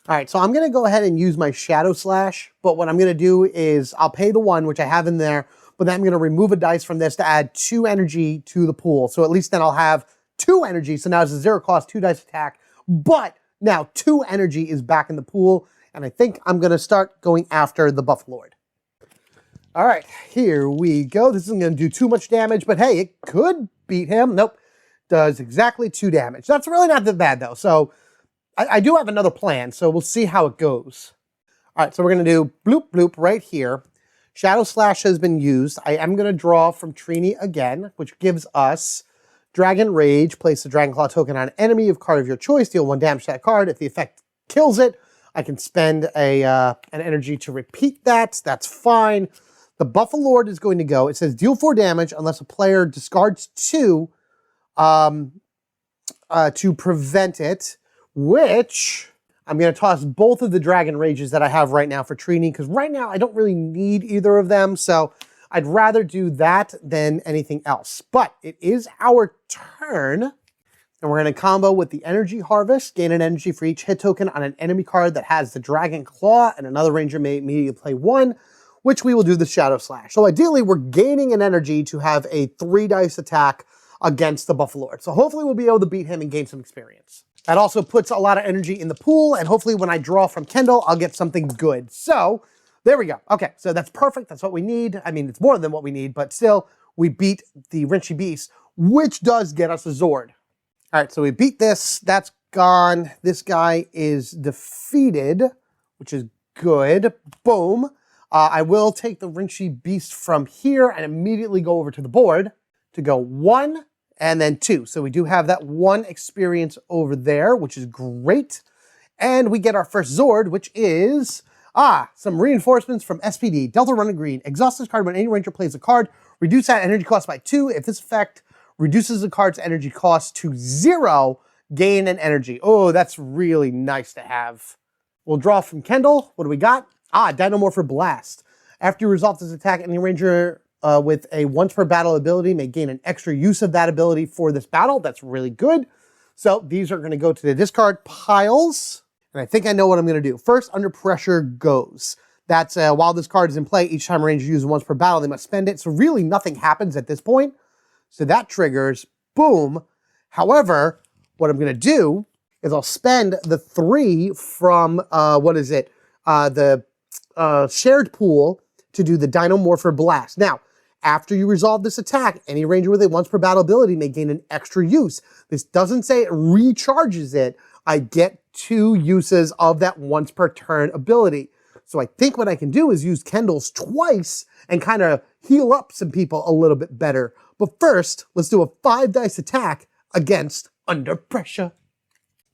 All right, so I'm going to go ahead and use my Shadow Slash, but what I'm going to do is I'll pay the 1, which I have in there, but then I'm going to remove a dice from this to add 2 energy to the pool. So at least then I'll have 2 energy, so now it's a 0 cost, 2 dice attack, but now 2 energy is back in the pool, and I think I'm going to start going after the Buffalord. All right, here we go. This isn't going to do too much damage, but hey, it could beat him. Nope, does exactly 2 damage. That's really not that bad, though. So I do have another plan, so we'll see how it goes. All right, so we're going to do bloop, bloop right here. Shadow Slash has been used. I am going to draw from Trini again, which gives us Dragon Rage. Place the Dragon Claw token on an enemy of card of your choice. Deal 1 damage to that card. If the effect kills it, I can spend an energy to repeat that. That's fine. The Buffalord is going to go. It says deal 4 damage unless a player discards 2 to prevent it, which I'm going to toss both of the Dragon Rages that I have right now for Trini, because right now I don't really need either of them, so I'd rather do that than anything else. But it is our turn. And we're going to combo with the Energy Harvest, gain an energy for each hit token on an enemy card that has the Dragon Claw, and another ranger may immediately play 1, which we will do the Shadow Slash. So ideally, we're gaining an energy to have a 3-dice attack against the Buffalord. So hopefully we'll be able to beat him and gain some experience. That also puts a lot of energy in the pool, and hopefully when I draw from Kendall, I'll get something good. So there we go. Okay, so that's perfect. That's what we need. I mean, it's more than what we need, but still, we beat the Rinchy Beast, which does get us a Zord. All right, so we beat this. That's gone. This guy is defeated, which is good. Boom. I will take the Rinchy Beast from here and immediately go over to the board to go 1 and then 2. So we do have that 1 experience over there, which is great. And we get our first Zord, which is, some reinforcements from SPD. Delta Running Green. Exhaust this card when any ranger plays a card. Reduce that energy cost by 2. If this effect reduces the card's energy cost to 0, gain an energy. Oh, that's really nice to have. We'll draw from Kendall. What do we got? Dynamorpher Blast. After you resolve this attack, any ranger with a once per battle ability may gain an extra use of that ability for this battle. That's really good. So these are going to go to the discard piles. And I think I know what I'm going to do. First, Under Pressure goes. That's while this card is in play, each time a ranger uses once per battle, they must spend it. So really nothing happens at this point. So that triggers, boom. However, what I'm going to do is I'll spend the 3 from, the shared pool to do the Dynamorpher Blast. Now, after you resolve this attack, any ranger with a once per battle ability may gain an extra use. This doesn't say it recharges it. I get 2 uses of that once per turn ability. So I think what I can do is use Kendall's twice and kind of heal up some people a little bit better. But first, let's do a 5-dice attack against Under Pressure.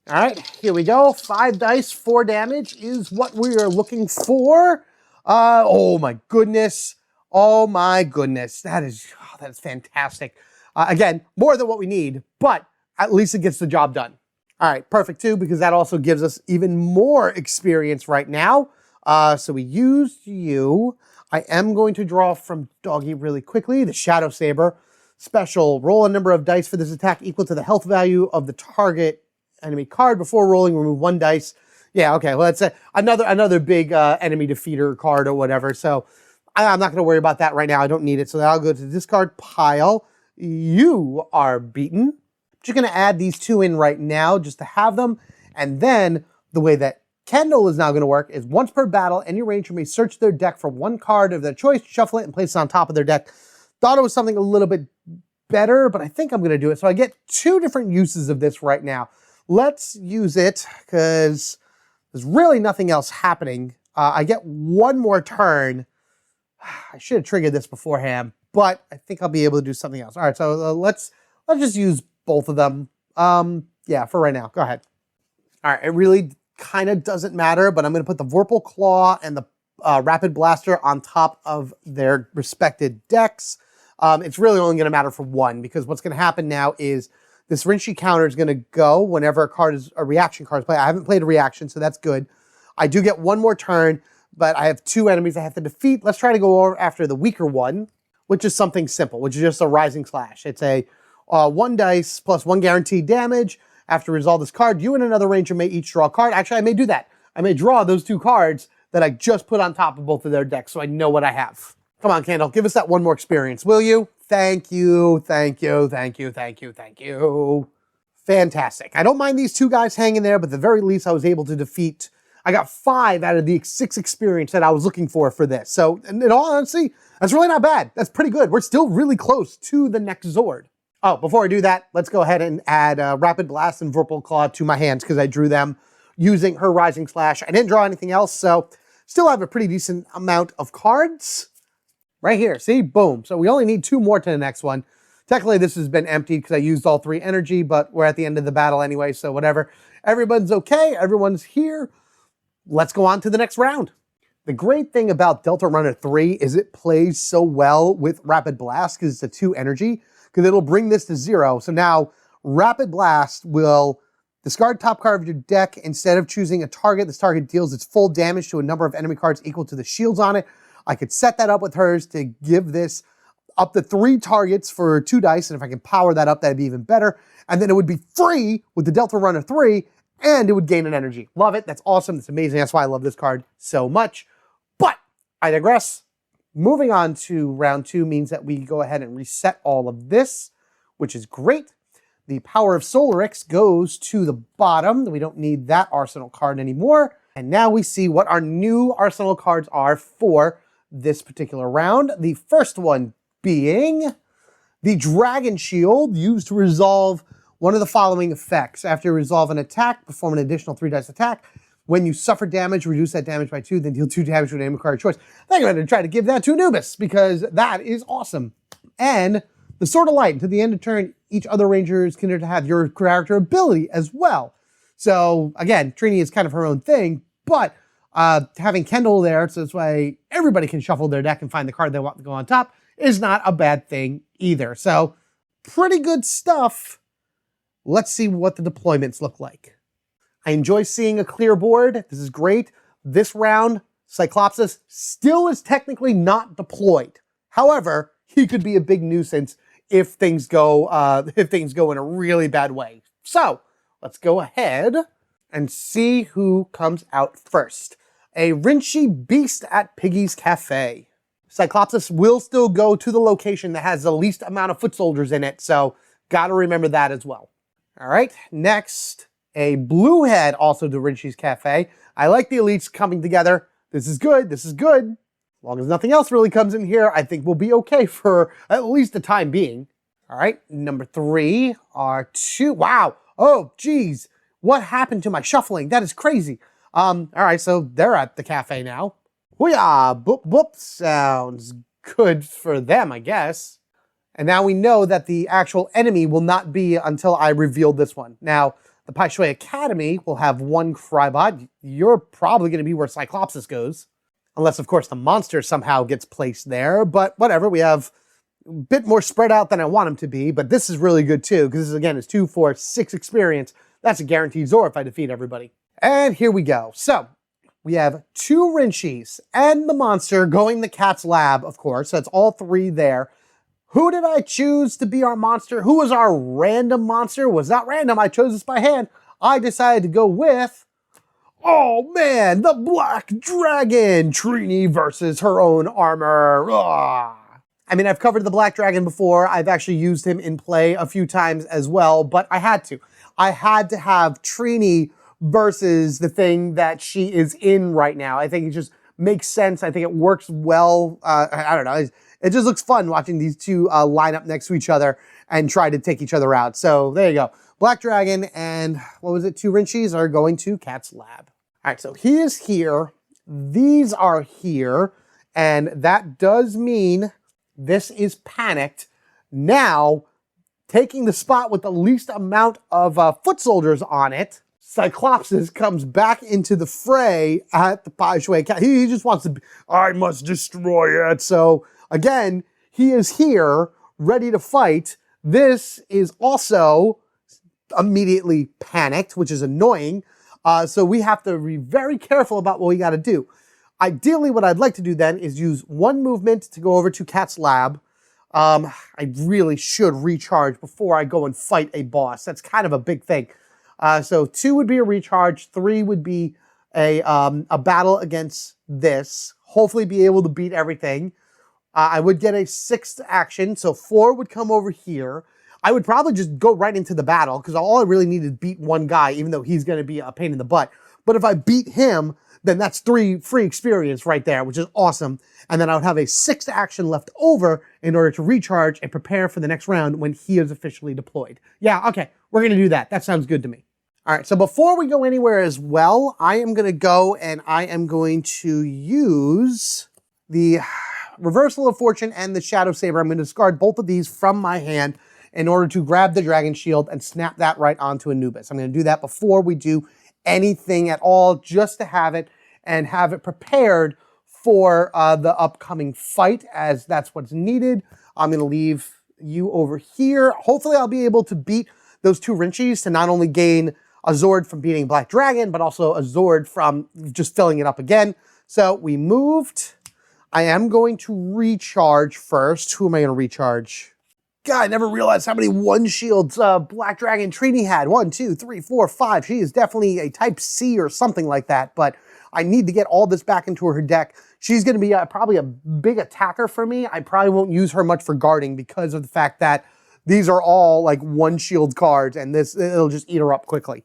All right, here we go. 5 dice, 4 damage is what we are looking for. Oh my goodness. Oh my goodness. That is fantastic. Again, more than what we need, but at least it gets the job done. All right, perfect too, because that also gives us even more experience right now. So we used you. I am going to draw from Doggy really quickly, the Shadow Saber. Special, roll a number of dice for this attack equal to the health value of the target enemy card. Before rolling, remove 1 dice. Yeah, okay, well, that's another big enemy defeater card or whatever. So I'm not going to worry about that right now. I don't need it. So I'll go to the discard pile. You are beaten. I'm just going to add these 2 in right now just to have them. And then the way that Kendall is now going to work is once per battle, any ranger may search their deck for 1 card of their choice, shuffle it, and place it on top of their deck. Thought it was something a little bit better, but I think I'm going to do it. So I get 2 different uses of this right now. Let's use it because there's really nothing else happening. I get 1 more turn. I should have triggered this beforehand, but I think I'll be able to do something else. All right, so let's just use both of them. Yeah, for right now. Go ahead. All right, it really kind of doesn't matter, but I'm going to put the Vorpal Claw and the Rapid Blaster on top of their respected decks. It's really only going to matter for 1 because what's going to happen now is this Rinchy counter is going to go whenever a reaction card is played. I haven't played a reaction, so that's good. I do get 1 more turn, but I have 2 enemies I have to defeat. Let's try to go over after the weaker one, which is something simple, which is just a Rising Slash. It's a 1 dice plus 1 guaranteed damage. After resolve this card, you and another ranger may each draw a card. Actually, I may do that. I may draw those 2 cards that I just put on top of both of their decks so I know what I have. Come on, Kendall, give us that 1 more experience, will you? Thank you, thank you, thank you, thank you, thank you. Fantastic. I don't mind these 2 guys hanging there, but at the very least I was able to defeat, I got 5 out of the 6 experience that I was looking for this. So, in all honesty, that's really not bad. That's pretty good. We're still really close to the next Zord. Oh, before I do that, let's go ahead and add Rapid Blast and Vorpal Claw to my hands because I drew them using her Rising Slash. I didn't draw anything else, so still have a pretty decent amount of cards. Right here, see? Boom. So we only need 2 more to the next one. Technically, this has been emptied because I used all 3 energy, but we're at the end of the battle anyway, so whatever. Everyone's okay. Everyone's here. Let's go on to the next round. The great thing about Delta Runner 3 is it plays so well with Rapid Blast because it's a 2 energy, because it'll bring this to 0. So now Rapid Blast will discard top card of your deck. Instead of choosing a target, this target deals its full damage to a number of enemy cards equal to the shields on it. I could set that up with hers to give this up to 3 targets for 2 dice, and if I can power that up, that'd be even better. And then it would be free with the Delta Runner 3, and it would gain an energy. Love it. That's awesome. That's amazing. That's why I love this card so much. But I digress. Moving on to round 2 means that we go ahead and reset all of this, which is great. The Power of Solarix goes to the bottom. We don't need that Arsenal card anymore. And now we see what our new Arsenal cards are for this particular round. The first one being the Dragon Shield, used to resolve one of the following effects. After you resolve an attack, perform an additional 3 dice attack. When you suffer damage, reduce that damage by 2, then deal 2 damage with a card of choice. I think I'm going to try to give that to Anubis, because that is awesome. And the Sword of Light, until the end of turn, each other ranger is considered to have your character ability as well. So again, Trini is kind of her own thing, but having Kendall there, so this way everybody can shuffle their deck and find the card they want to go on top, is not a bad thing either. So pretty good stuff. Let's see what the deployments look like. I enjoy seeing a clear board. This is great. This round, Cyclopsis still is technically not deployed. However, he could be a big nuisance if things go in a really bad way. So let's go ahead and see who comes out first. A Rinchi Beast at Piggy's Cafe. Cyclopsis will still go to the location that has the least amount of foot soldiers in it, so gotta remember that as well. All right, next, a Bluehead also to Rinchi's Cafe. I like the elites coming together. This is good, this is good. As long as nothing else really comes in here, I think we'll be okay for at least the time being. All right, number 3 are 2. Wow, oh, geez. What happened to my shuffling? That is crazy. All right, so they're at the cafe now. Hoo-yah, boop, boop, sounds good for them, I guess. And now we know that the actual enemy will not be until I reveal this one. Now, the Pai Shui Academy will have 1 Crybot. You're probably going to be where Cyclopsis goes. Unless, of course, the monster somehow gets placed there. But whatever, we have a bit more spread out than I want them to be. But this is really good, too, because this, again, is 2, 4, 6 experience. That's a guaranteed Zor if I defeat everybody. And here we go. So, we have 2 Rinchis and the monster going to Cat's lab, of course. So that's all 3 there. Who did I choose to be our monster? Who was our random monster? Was not random. I chose this by hand. I decided to go with, oh man, the Black Dragon Trini versus her own armor. Ugh. I mean, I've covered the Black Dragon before. I've actually used him in play a few times as well, but I had to. I had to have Trini versus the thing that she is in right now. I think it just makes sense. I think it works well. I don't know. It just looks fun watching these 2 line up next to each other and try to take each other out. So there you go. Black Dragon and, what was it, 2 Rinchis are going to Cat's lab. All right, so he is here. These are here. And that does mean this is panicked. Now, taking the spot with the least amount of foot soldiers on it, Cyclopsis comes back into the fray at the Pai Shui. He just wants to, I must destroy it. So again, he is here, ready to fight. This is also immediately panicked, which is annoying. So we have to be very careful about what we got to do. Ideally, what I'd like to do then is use 1 movement to go over to Cat's lab. I really should recharge before I go and fight a boss. That's kind of a big thing. So 2 would be a recharge, 3 would be a battle against this. Hopefully be able to beat everything. I would get a 6th action, so 4 would come over here. I would probably just go right into the battle, because all I really need is beat 1 guy, even though he's going to be a pain in the butt. But if I beat him, then that's 3 free experience right there, which is awesome. And then I would have a 6th action left over in order to recharge and prepare for the next round when he is officially deployed. Yeah, okay, we're going to do that. That sounds good to me. All right, so before we go anywhere as well, I am going to go and I am going to use the Reversal of Fortune and the Shadow Saber. I'm going to discard both of these from my hand in order to grab the Dragon Shield and snap that right onto Anubis. I'm going to do that before we do anything at all, just to have it and have it prepared for the upcoming fight, as that's what's needed. I'm going to leave you over here. Hopefully I'll be able to beat those 2 Rinchis to not only gain a Zord from beating Black Dragon, but also a Zord from just filling it up again. So we moved. I am going to recharge first. Who am I going to recharge? God, I never realized how many one shields Black Dragon Trini had. 1, 2, 3, 4, 5. She is definitely a type C or something like that, but I need to get all this back into her deck. She's going to be probably a big attacker for me. I probably won't use her much for guarding because of the fact that these are all like one shield cards, and it'll just eat her up quickly.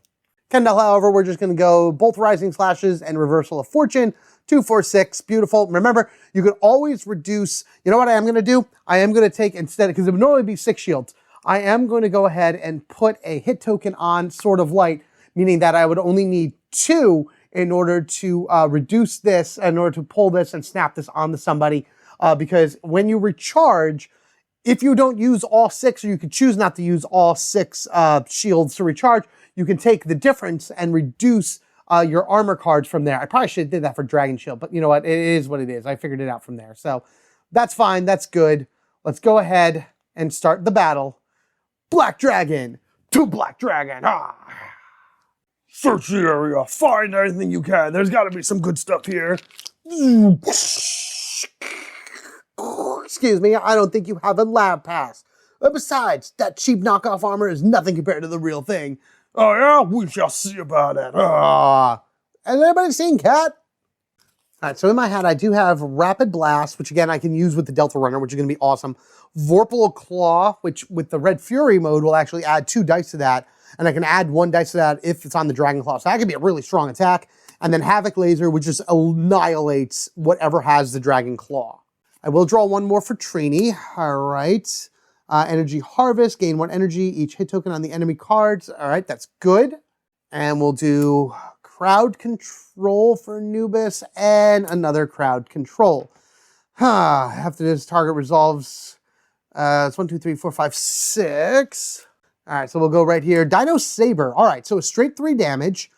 Kendall, however, we're just going to go both Rising Slashes and Reversal of Fortune. 2, 4, 6. Beautiful. Remember, you can always reduce. You know what I am going to do? I am going to take instead, because it would normally be 6 shields. I am going to go ahead and put a hit token on Sword of Light, meaning that I would only need 2 in order to reduce this, in order to pull this and snap this onto somebody. Because when you recharge, if you don't use all 6, or you could choose not to use all 6 shields to recharge, you can take the difference and reduce your armor cards from there. I probably should have did that for Dragon Shield, but you know what? It is what it is. I figured it out from there. So that's fine. That's good. Let's go ahead and start the battle. Black Dragon to Black Dragon. Search the area. Find anything you can. There's got to be some good stuff here. Excuse me, I don't think you have a lab pass. Besides, that cheap knockoff armor is nothing compared to the real thing. Oh yeah? We shall see about it. Has anybody seen Cat? Alright, so in my hat I do have Rapid Blast, which again I can use with the Delta Runner, which is going to be awesome. Vorpal Claw, which with the Red Fury mode will actually add 2 dice to that. And I can add 1 dice to that if it's on the Dragon Claw. So that could be a really strong attack. And then Havoc Laser, which just annihilates whatever has the Dragon Claw. I will draw 1 more for Trini. Alright. Energy Harvest, gain 1 energy, each hit token on the enemy cards. Alright, that's good. And we'll do Crowd Control for Anubis and another Crowd Control. After this, target resolves. It's 1, 2, 3, 4, 5, 6. Alright, so we'll go right here. Dino Saber. Alright, so a straight 3 damage.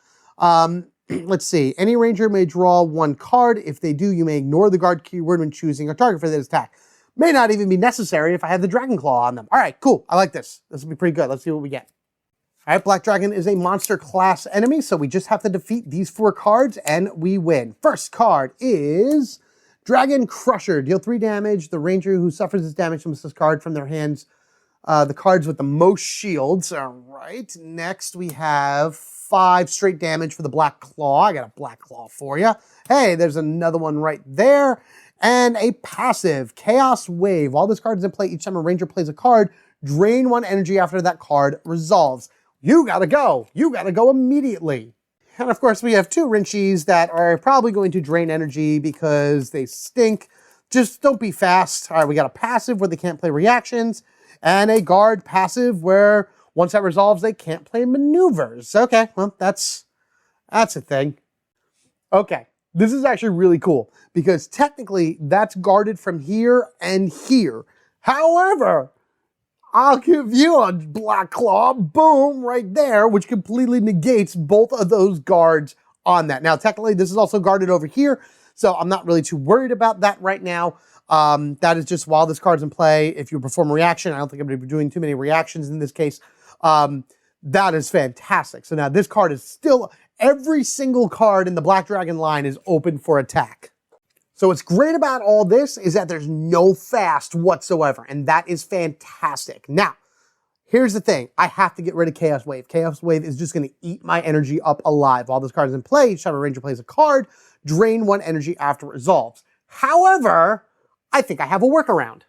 Let's see. Any ranger may draw 1 card. If they do, you may ignore the guard keyword when choosing a target for this attack. May not even be necessary if I have the Dragon Claw on them. All right, cool. I like this. This will be pretty good. Let's see what we get. All right, Black Dragon is a monster class enemy, so we just have to defeat these 4 cards, and we win. First card is Dragon Crusher. Deal 3 damage. The ranger who suffers this damage moves this card from their hands. The cards with the most shields. All right. Next, we have 5 straight damage for the Black Claw. I got a Black Claw for you. Hey, there's another one right there. And a passive, Chaos Wave. All this card is in play each time a ranger plays a card. Drain 1 energy after that card resolves. You gotta go. You gotta go immediately. And of course, we have 2 Rinchies that are probably going to drain energy because they stink. Just don't be fast. All right, we got a passive where they can't play reactions. And a guard passive where once that resolves, they can't play maneuvers. Okay, well, that's a thing. Okay, this is actually really cool because technically that's guarded from here and here. However, I'll give you a Black Claw, boom, right there, which completely negates both of those guards on that. Now, technically, this is also guarded over here, so I'm not really too worried about that right now. That is just while this card's in play. If you perform a reaction, I don't think I'm going to be doing too many reactions in this case. That is fantastic. So now this card is still, every single card in the Black Dragon line is open for attack. So what's great about all this is that there's no fast whatsoever, and that is fantastic. Now, here's the thing. I have to get rid of Chaos Wave. Chaos Wave is just going to eat my energy up alive. While this card is in play, each time a ranger plays a card, drain 1 energy after it resolves. However, I think I have a workaround.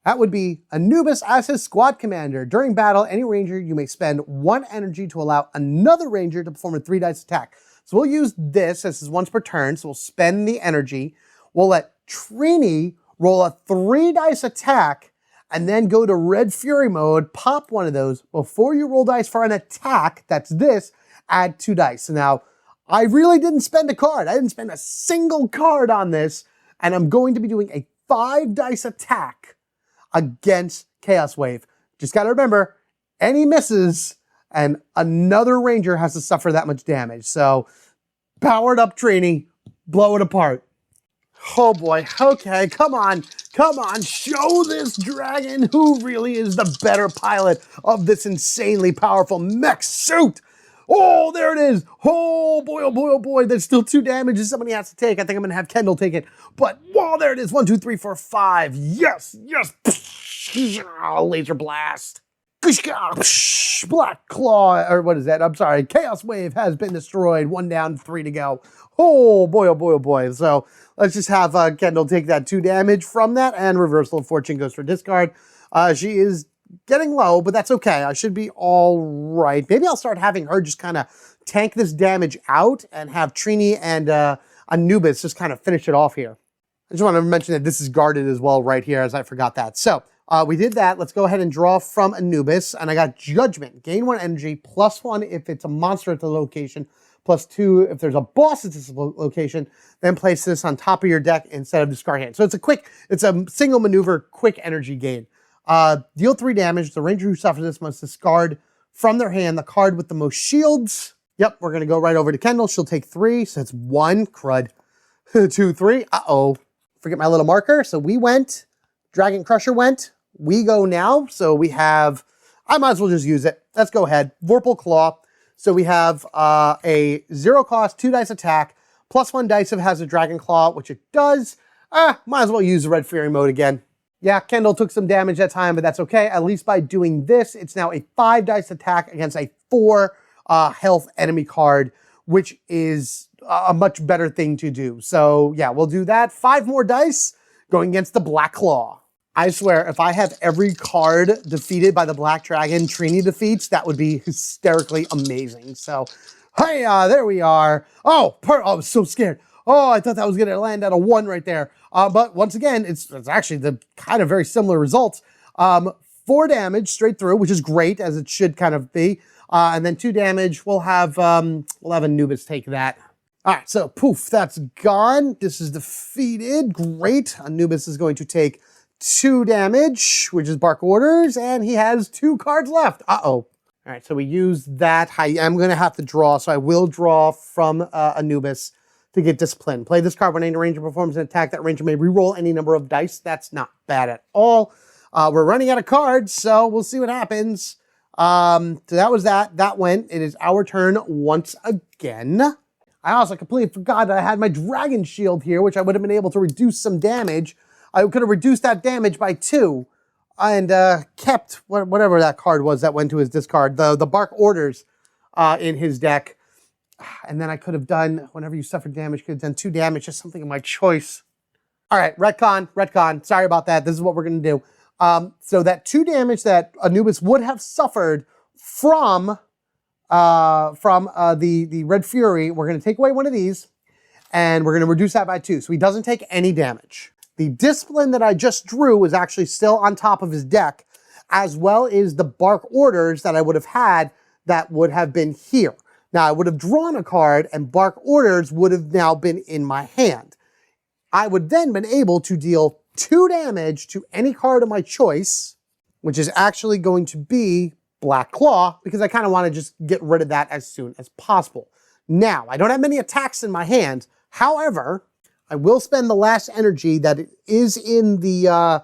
That would be Anubis as his squad commander. During battle, any ranger, you may spend 1 energy to allow another ranger to perform a 3 dice attack. So we'll use this as once per turn, so we'll spend the energy. We'll let Trini roll a 3 dice attack and then go to Red Fury mode, pop one of those. Before you roll dice for an attack, that's this, add 2 dice. Now, I really didn't spend a card. I didn't spend a single card on this, and I'm going to be doing a 5 dice attack against Chaos Wave. Just got to remember, any misses and another ranger has to suffer that much damage. So, powered up Trini, blow it apart. Oh boy, okay, come on, show this dragon who really is the better pilot of this insanely powerful mech suit. Oh, there it is. Oh boy, oh boy, oh boy. There's still 2 damages somebody has to take. I think I'm going to have Kendall take it. But, whoa, there it is. 1, 2, 3, 4, 5. Yes, yes. Laser blast. Black Claw, or what is that? I'm sorry. Chaos Wave has been destroyed. 1 down, 3 to go. Oh boy, oh boy, oh boy. So let's just have Kendall take that 2 damage from that, and Reversal of Fortune goes for discard. She is getting low, but that's okay. I should be all right. Maybe I'll start having her just kind of tank this damage out and have Trini and Anubis just kind of finish it off here. I just want to mention that this is guarded as well right here, as I forgot that. So we did that. Let's go ahead and draw from Anubis. And I got Judgment. Gain 1 energy, +1 if it's a monster at the location, +2 if there's a boss at this location. Then place this on top of your deck instead of discard hand. So it's a single maneuver, quick energy gain. Deal 3 damage. The ranger who suffers this must discard from their hand the card with the most shields. Yep, we're going to go right over to Kendall. She'll take 3, so it's 1, crud. 2, 3, uh-oh. Forget my little marker. So we went, Dragon Crusher went, we go now. So we have, I might as well just use it. Let's go ahead. Vorpal Claw. So we have a 0 cost, 2 dice attack, +1 dice if it has a Dragon Claw, which it does. Might as well use the Red Fury mode again. Yeah, Kendall took some damage that time, but that's okay. At least by doing this, it's now a 5 dice attack against a 4 health enemy card, which is a much better thing to do. So yeah, we'll do that. 5 more dice going against the Black Claw. I swear, if I have every card defeated by the Black Dragon Trini defeats, that would be hysterically amazing. So, hey, there we are. Oh, I was so scared. Oh, I thought that was going to land at a 1 right there. But once again, it's actually the kind of very similar results. 4 damage straight through, which is great, as it should kind of be. And then 2 damage. We'll have Anubis take that. All right, so poof, that's gone. This is defeated. Great. Anubis is going to take 2 damage, which is Bark Orders, and he has 2 cards left. Uh-oh. All right, so we use that. I am going to have to draw, so I will draw from Anubis to get Discipline. Play this card when any ranger performs an attack. That ranger may reroll any number of dice. That's not bad at all. We're running out of cards, so we'll see what happens. So that was that. That went. It is our turn once again. I also completely forgot that I had my Dragon Shield here, which I would have been able to reduce some damage. I could have reduced that damage by 2 and kept whatever that card was that went to his discard, the Bark Orders in his deck. And then I could have done, whenever you suffer damage, could have done 2 damage, just something of my choice. All right, retcon. Sorry about that. This is what we're going to do. So that 2 damage that Anubis would have suffered from the Red Fury, we're going to take away one of these, and we're going to reduce that by 2. So he doesn't take any damage. The Discipline that I just drew was actually still on top of his deck, as well as the Bark Orders that I would have had that would have been here. Now, I would have drawn a card, and Bark Orders would have now been in my hand. I would then been able to deal 2 damage to any card of my choice, which is actually going to be Black Claw, because I kind of want to just get rid of that as soon as possible. Now, I don't have many attacks in my hand. However, I will spend the last energy that is in the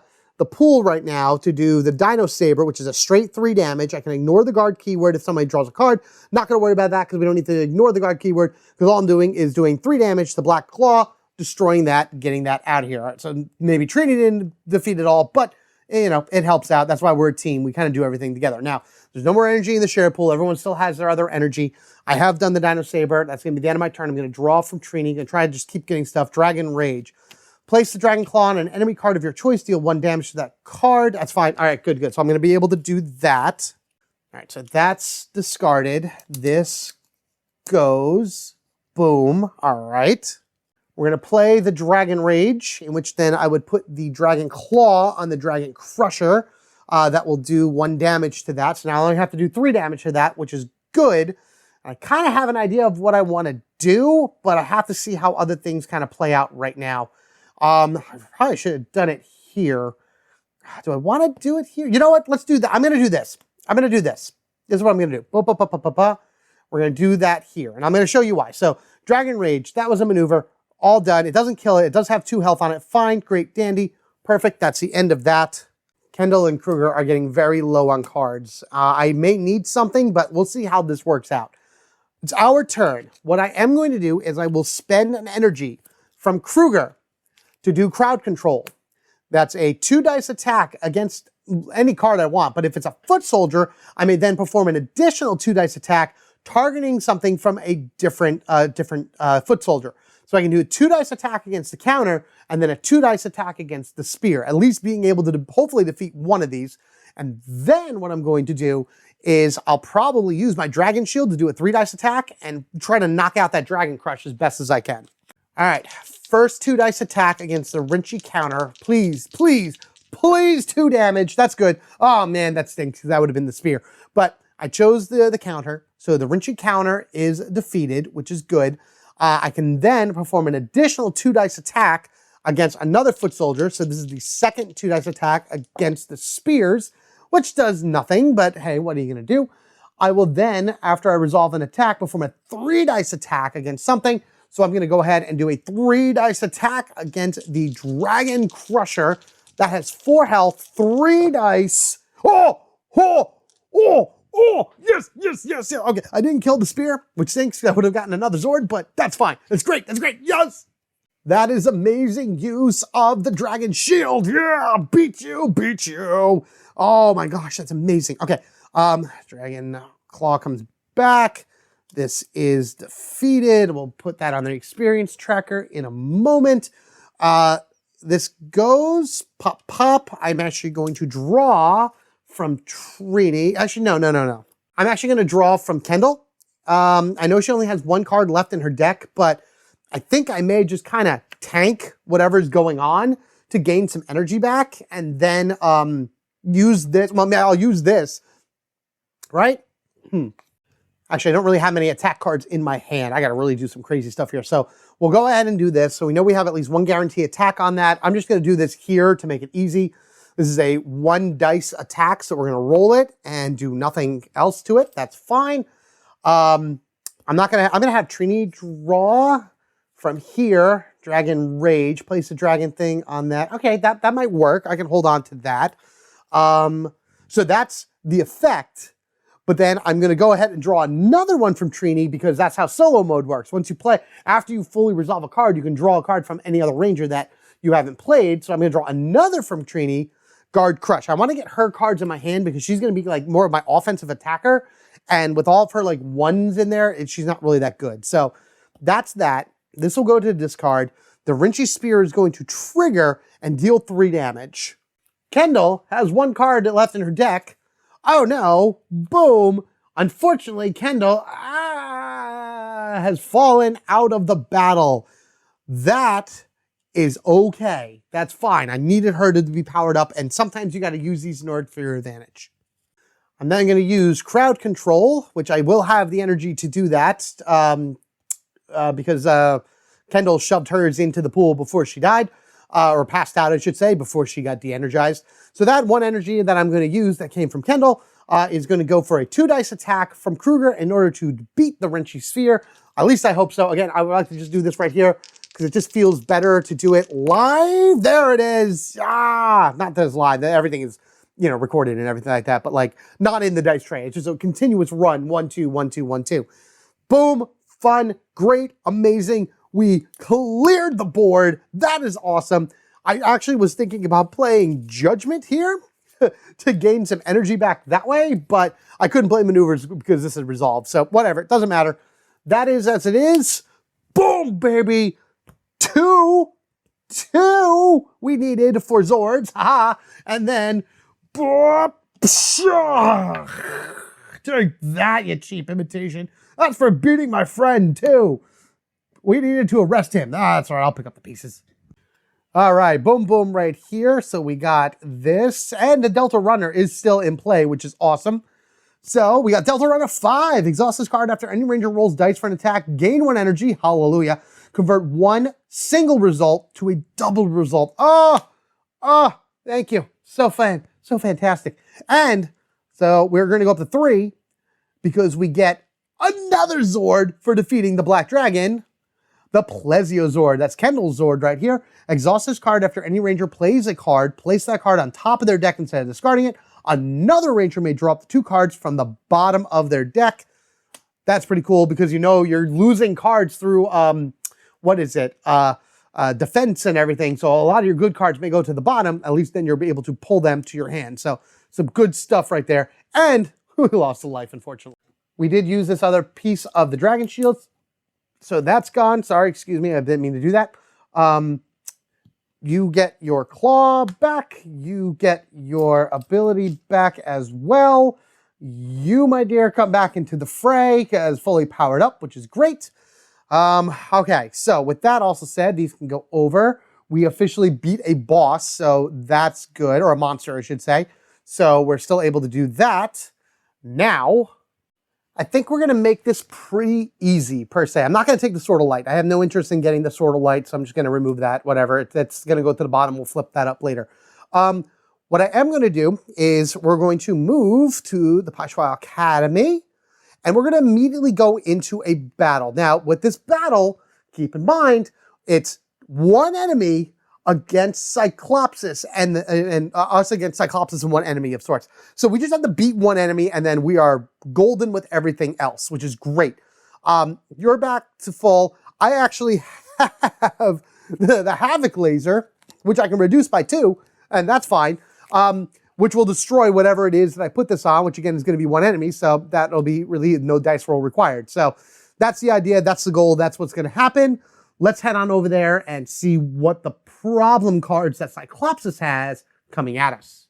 pool right now to do the Dino Saber, which is a straight 3 damage. I can ignore the guard keyword if somebody draws a card. Not going to worry about that because we don't need to ignore the guard keyword, because all I'm doing is doing 3 damage to Black Claw, destroying that, getting that out of here. All right, so maybe Trini didn't defeat it all, but you know, it helps out. That's why we're a team. We kind of do everything together. Now, there's no more energy in the share pool. Everyone still has their other energy. I have done the Dino Saber. That's going to be the end of my turn. I'm going to draw from Trini. I'm going to try to just keep getting stuff. Dragon Rage. Place the Dragon Claw on an enemy card of your choice. Deal 1 damage to that card. That's fine. All right, good. So I'm going to be able to do that. All right, so that's discarded. This goes. Boom. All right. We're going to play the Dragon Rage, in which then I would put the Dragon Claw on the Dragon Crusher. That will do 1 damage to that. So now I only have to do 3 damage to that, which is good. I kind of have an idea of what I want to do, but I have to see how other things kind of play out right now. I probably should have done it here. Do I want to do it here? You know what? Let's do that. I'm going to do this. This is what I'm going to do. We're going to do that here. And I'm going to show you why. So Dragon Rage, that was a maneuver. All done. It doesn't kill it. It does have 2 health on it. Fine. Great. Dandy. Perfect. That's the end of that. Kendall and Kruger are getting very low on cards. I may need something, but we'll see how this works out. It's our turn. What I am going to do is I will spend an energy from Kruger to do crowd control. That's a 2-dice attack against any card I want, but if it's a foot soldier, I may then perform an additional 2-dice attack targeting something from a different foot soldier. So I can do a 2-dice attack against the counter and then a 2-dice attack against the spear, at least being able to hopefully defeat one of these. And then what I'm going to do is I'll probably use my dragon shield to do a 3-dice attack and try to knock out that dragon crush as best as I can. All right, first 2-dice attack against the Rinchi counter. Please, please, please 2 damage. That's good. Oh man, that stinks because that would have been the spear. But I chose the counter, so the Rinchi counter is defeated, which is good. I can then perform an additional 2-dice attack against another foot soldier. So this is the second 2-dice attack against the spears, which does nothing, but hey, what are you going to do? I will then, after I resolve an attack, perform a 3-dice attack against something. So I'm going to go ahead and do a 3-dice attack against the Dragon Crusher. That has 4 health, 3 dice. Oh, oh, oh, oh, yes, yes, yes, yes. Okay, I didn't kill the spear, which stinks. I would have gotten another Zord, but that's fine. That's great, yes. That is amazing use of the Dragon Shield. Yeah, beat you, beat you. Oh my gosh, that's amazing. Okay, Dragon Claw comes back. This is defeated. We'll put that on the experience tracker in a moment. This goes pop, pop. I'm actually going to draw from Trini. Actually, no. I'm actually going to draw from Kendall. I know she only has 1 card left in her deck, but I think I may just kind of tank whatever's going on to gain some energy back and then use this. Well, I'll use this, right? Actually, I don't really have many attack cards in my hand. I got to really do some crazy stuff here. So we'll go ahead and do this. So we know we have at least 1 guarantee attack on that. I'm just going to do this here to make it easy. This is a 1-dice attack, so we're going to roll it and do nothing else to it. That's fine. I'm going to have Trini draw from here. Dragon Rage. Place a dragon thing on that. Okay, that might work. I can hold on to that. So that's the effect. But then I'm going to go ahead and draw another one from Trini because that's how solo mode works. Once you play, after you fully resolve a card, you can draw a card from any other ranger that you haven't played. So I'm going to draw another from Trini, Guard Crush. I want to get her cards in my hand because she's going to be like more of my offensive attacker. And with all of her like 1s in there, she's not really that good. So that's that. This will go to the discard. The Rinchi Spear is going to trigger and deal 3 damage. Kendall has 1 card left in her deck. Oh no, boom. Unfortunately, Kendall has fallen out of the battle. That is okay. That's fine. I needed her to be powered up, and sometimes you got to use these in order for your advantage. I'm then going to use crowd control, which I will have the energy to do that because Kendall shoved hers into the pool before she died, or passed out, I should say, before she got de-energized. So that 1 energy that I'm going to use that came from Kendall is going to go for a 2-dice attack from Kruger in order to beat the Rinchi Sphere. At least I hope so. Again, I would like to just do this right here because it just feels better to do it live. There it is. Not that it's live. Everything is, recorded and everything like that, but like not in the dice tray. It's just a continuous run. 1, 2, 1, 2, 1, 2. Boom. Fun. Great. Amazing. We cleared the board. That is awesome. I actually was thinking about playing Judgment here to gain some energy back that way, but I couldn't play maneuvers because this is resolved. So whatever, it doesn't matter. That is as it is. Boom, baby. 2 we needed for Zords. Haha. And then, take that, you cheap imitation. That's for beating my friend too. We needed to arrest him. That's all right, I'll pick up the pieces. All right, boom, boom right here. So we got this, and the Delta Runner is still in play, which is awesome. So we got Delta Runner 5. Exhaust this card after any ranger rolls dice for an attack. Gain 1 energy. Hallelujah. Convert 1 single result to a double result. Oh, thank you. So fantastic. And so we're going to go up to 3 because we get another Zord for defeating the Black Dragon. The Plesiosaur. That's Kendall's Zord right here. Exhaust this card after any ranger plays a card. Place that card on top of their deck instead of discarding it. Another ranger may draw up the 2 cards from the bottom of their deck. That's pretty cool because you know you're losing cards through, what is it? Defense and everything. So a lot of your good cards may go to the bottom. At least then you'll be able to pull them to your hand. So some good stuff right there. And we lost a life, unfortunately. We did use this other piece of the dragon shields. So that's gone. Sorry, excuse me. I didn't mean to do that. You get your claw back. You get your ability back as well. You, my dear, come back into the fray as fully powered up, which is great. Okay, so with that also said, these can go over. We officially beat a boss, so that's good, or a monster, I should say. So we're still able to do that. Now, I think we're going to make this pretty easy, per se. I'm not going to take the Sword of Light. I have no interest in getting the Sword of Light, so I'm just going to remove that, whatever. It's going to go to the bottom. We'll flip that up later. What I am going to do is we're going to move to the Pashwa Academy, and we're going to immediately go into a battle. Now, with this battle, keep in mind, it's one enemy against Cyclopsis, and us against Cyclopsis and one enemy of sorts. So we just have to beat one enemy, and then we are golden with everything else, which is great. You're back to full. I actually have the Havoc Laser, which I can reduce by 2, and that's fine, which will destroy whatever it is that I put this on, which again is going to be one enemy, so that'll be really no dice roll required. So that's the idea, that's the goal, that's what's going to happen. Let's head on over there and see what the problem cards that Cyclopsis has coming at us.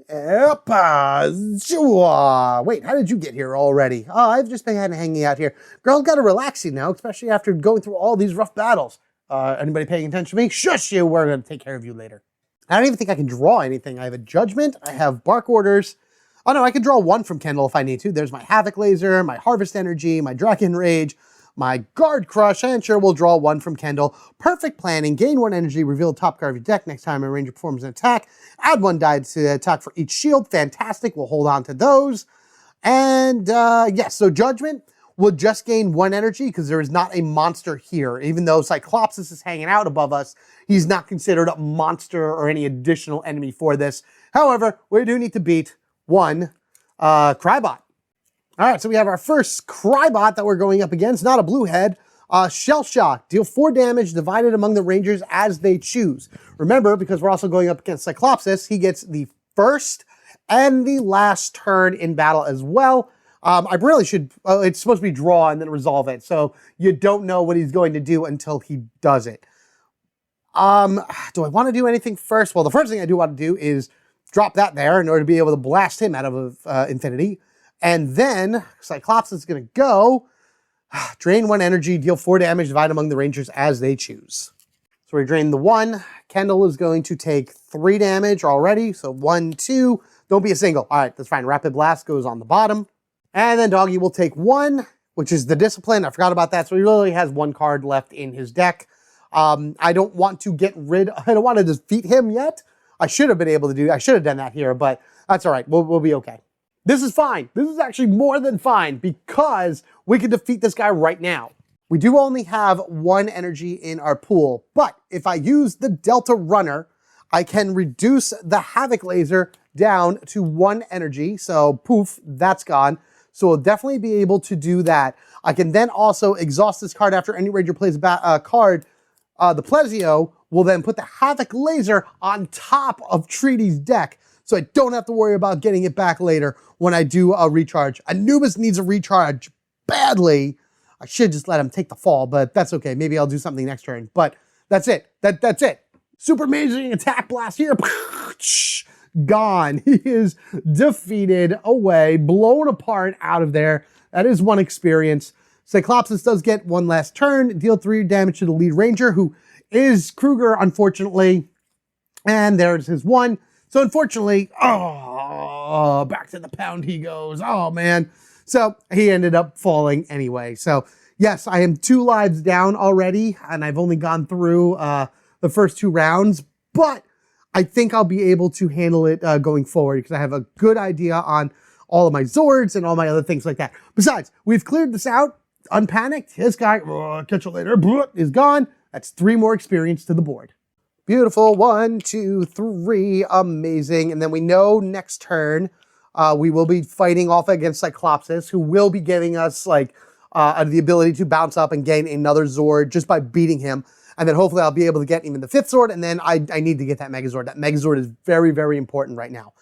Wait, how did you get here already? Oh, I've just been hanging out here. Girl, gotta relax, you know, especially after going through all these rough battles. Anybody paying attention to me? Shush you, we're gonna take care of you later. I don't even think I can draw anything. I have a Judgment, I have Bark Orders. Oh no, I can draw 1 from Kendall if I need to. There's my Havoc Laser, my Harvest Energy, my Dragon Rage, my Guard Crush, and sure, we'll draw 1 from Kendall. Perfect planning. Gain 1 energy, reveal the top card of your deck next time a ranger performs an attack. Add 1 die to the attack for each shield. Fantastic. We'll hold on to those. And yes, so Judgment will just gain 1 energy because there is not a monster here. Even though Cyclopsis is hanging out above us, he's not considered a monster or any additional enemy for this. However, we do need to beat 1 Crybot. All right, so we have our first Crybot that we're going up against, not a blue head. Shell Shock, deal 4 damage divided among the rangers as they choose. Remember, because we're also going up against Cyclopsis, he gets the first and the last turn in battle as well. I really should, it's supposed to be draw and then resolve it, so you don't know what he's going to do until he does it. Do I want to do anything first? Well, the first thing I do want to do is drop that there in order to be able to blast him out of infinity. And then Cyclops is going to go, drain 1 energy, deal 4 damage, divide among the rangers as they choose. So we drain the 1. Kendall is going to take 3 damage already. So 1, 2, don't be a single. All right, that's fine. Rapid Blast goes on the bottom. And then Doggy will take 1, which is the Discipline. I forgot about that. So he really has 1 card left in his deck. I don't want to I don't want to defeat him yet. I should have been able to do, I should have done that here, but that's all right. We'll be okay. This is fine. This is actually more than fine because we can defeat this guy right now. We do only have 1 energy in our pool, but if I use the Delta Runner, I can reduce the Havoc Laser down to 1 energy. So poof, that's gone. So we'll definitely be able to do that. I can then also exhaust this card after any ranger plays a card. The Plesio will then put the Havoc Laser on top of Trini's deck, so I don't have to worry about getting it back later when I do a recharge. Anubis needs a recharge badly. I should just let him take the fall, but that's okay. Maybe I'll do something next turn, but that's it. That's it. Super amazing attack blast here. Gone. He is defeated, away, blown apart out of there. That is 1 experience. Cyclopsis does get 1 last turn, deal 3 damage to the lead ranger, who is Kruger, unfortunately. And there's his 1. So unfortunately, back to the pound he goes. Oh, man. So he ended up falling anyway. So yes, I am 2 lives down already, and I've only gone through the first 2 rounds, but I think I'll be able to handle it going forward because I have a good idea on all of my Zords and all my other things like that. Besides, we've cleared this out, unpanicked. This guy, catch you later, is gone. That's 3 more experience to the board. Beautiful. 1, 2, 3. Amazing. And then we know next turn we will be fighting off against Cyclopsis, who will be giving us like the ability to bounce up and gain another Zord just by beating him. And then hopefully I'll be able to get even the 5th Zord, and then I need to get that Megazord. That Megazord is very, very important right now.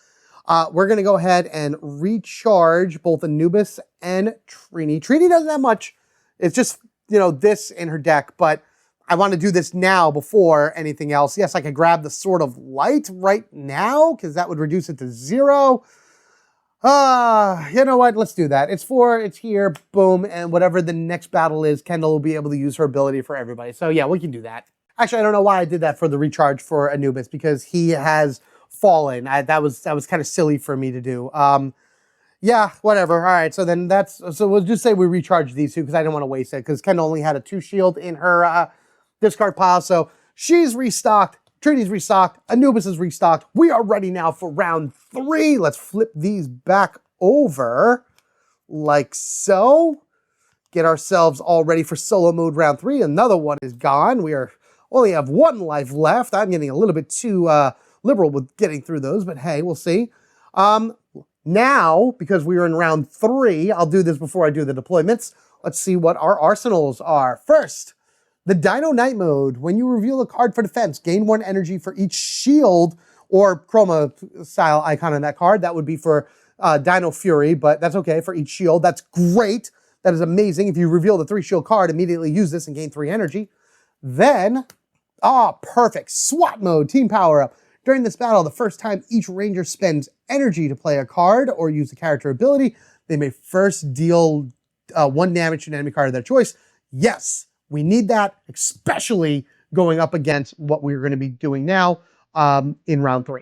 We're going to go ahead and recharge both Anubis and Trini. Trini doesn't have much. It's just, you know, this in her deck, but I want to do this now before anything else. Yes, I could grab the Sword of Light right now because that would reduce it to 0. You know what? Let's do that. It's here, boom, and whatever the next battle is, Kendall will be able to use her ability for everybody. So yeah, we can do that. Actually, I don't know why I did that for the recharge for Anubis because he has fallen. That was kind of silly for me to do. Yeah, whatever. All right, so then so we'll just say we recharge these two because I didn't want to waste it because Kendall only had a 2 shield in her discard pile. So she's restocked. Trini's restocked. Anubis is restocked. We are ready now for round 3. Let's flip these back over like so. Get ourselves all ready for solo mode round 3. Another one is gone. We only have 1 life left. I'm getting a little bit too liberal with getting through those, but hey, we'll see. Now, because we are in round 3, I'll do this before I do the deployments. Let's see what our arsenals are. First, the Dino Knight mode. When you reveal a card for defense, gain 1 energy for each shield or chroma style icon on that card. That would be for Dino Fury, but that's okay for each shield. That's great. That is amazing. If you reveal the 3 shield card, immediately use this and gain 3 energy. Then, perfect. SWAT mode, team power up. During this battle, the first time each ranger spends energy to play a card or use a character ability, they may first deal 1 damage to an enemy card of their choice. Yes, we need that, especially going up against what we're going to be doing now in round 3.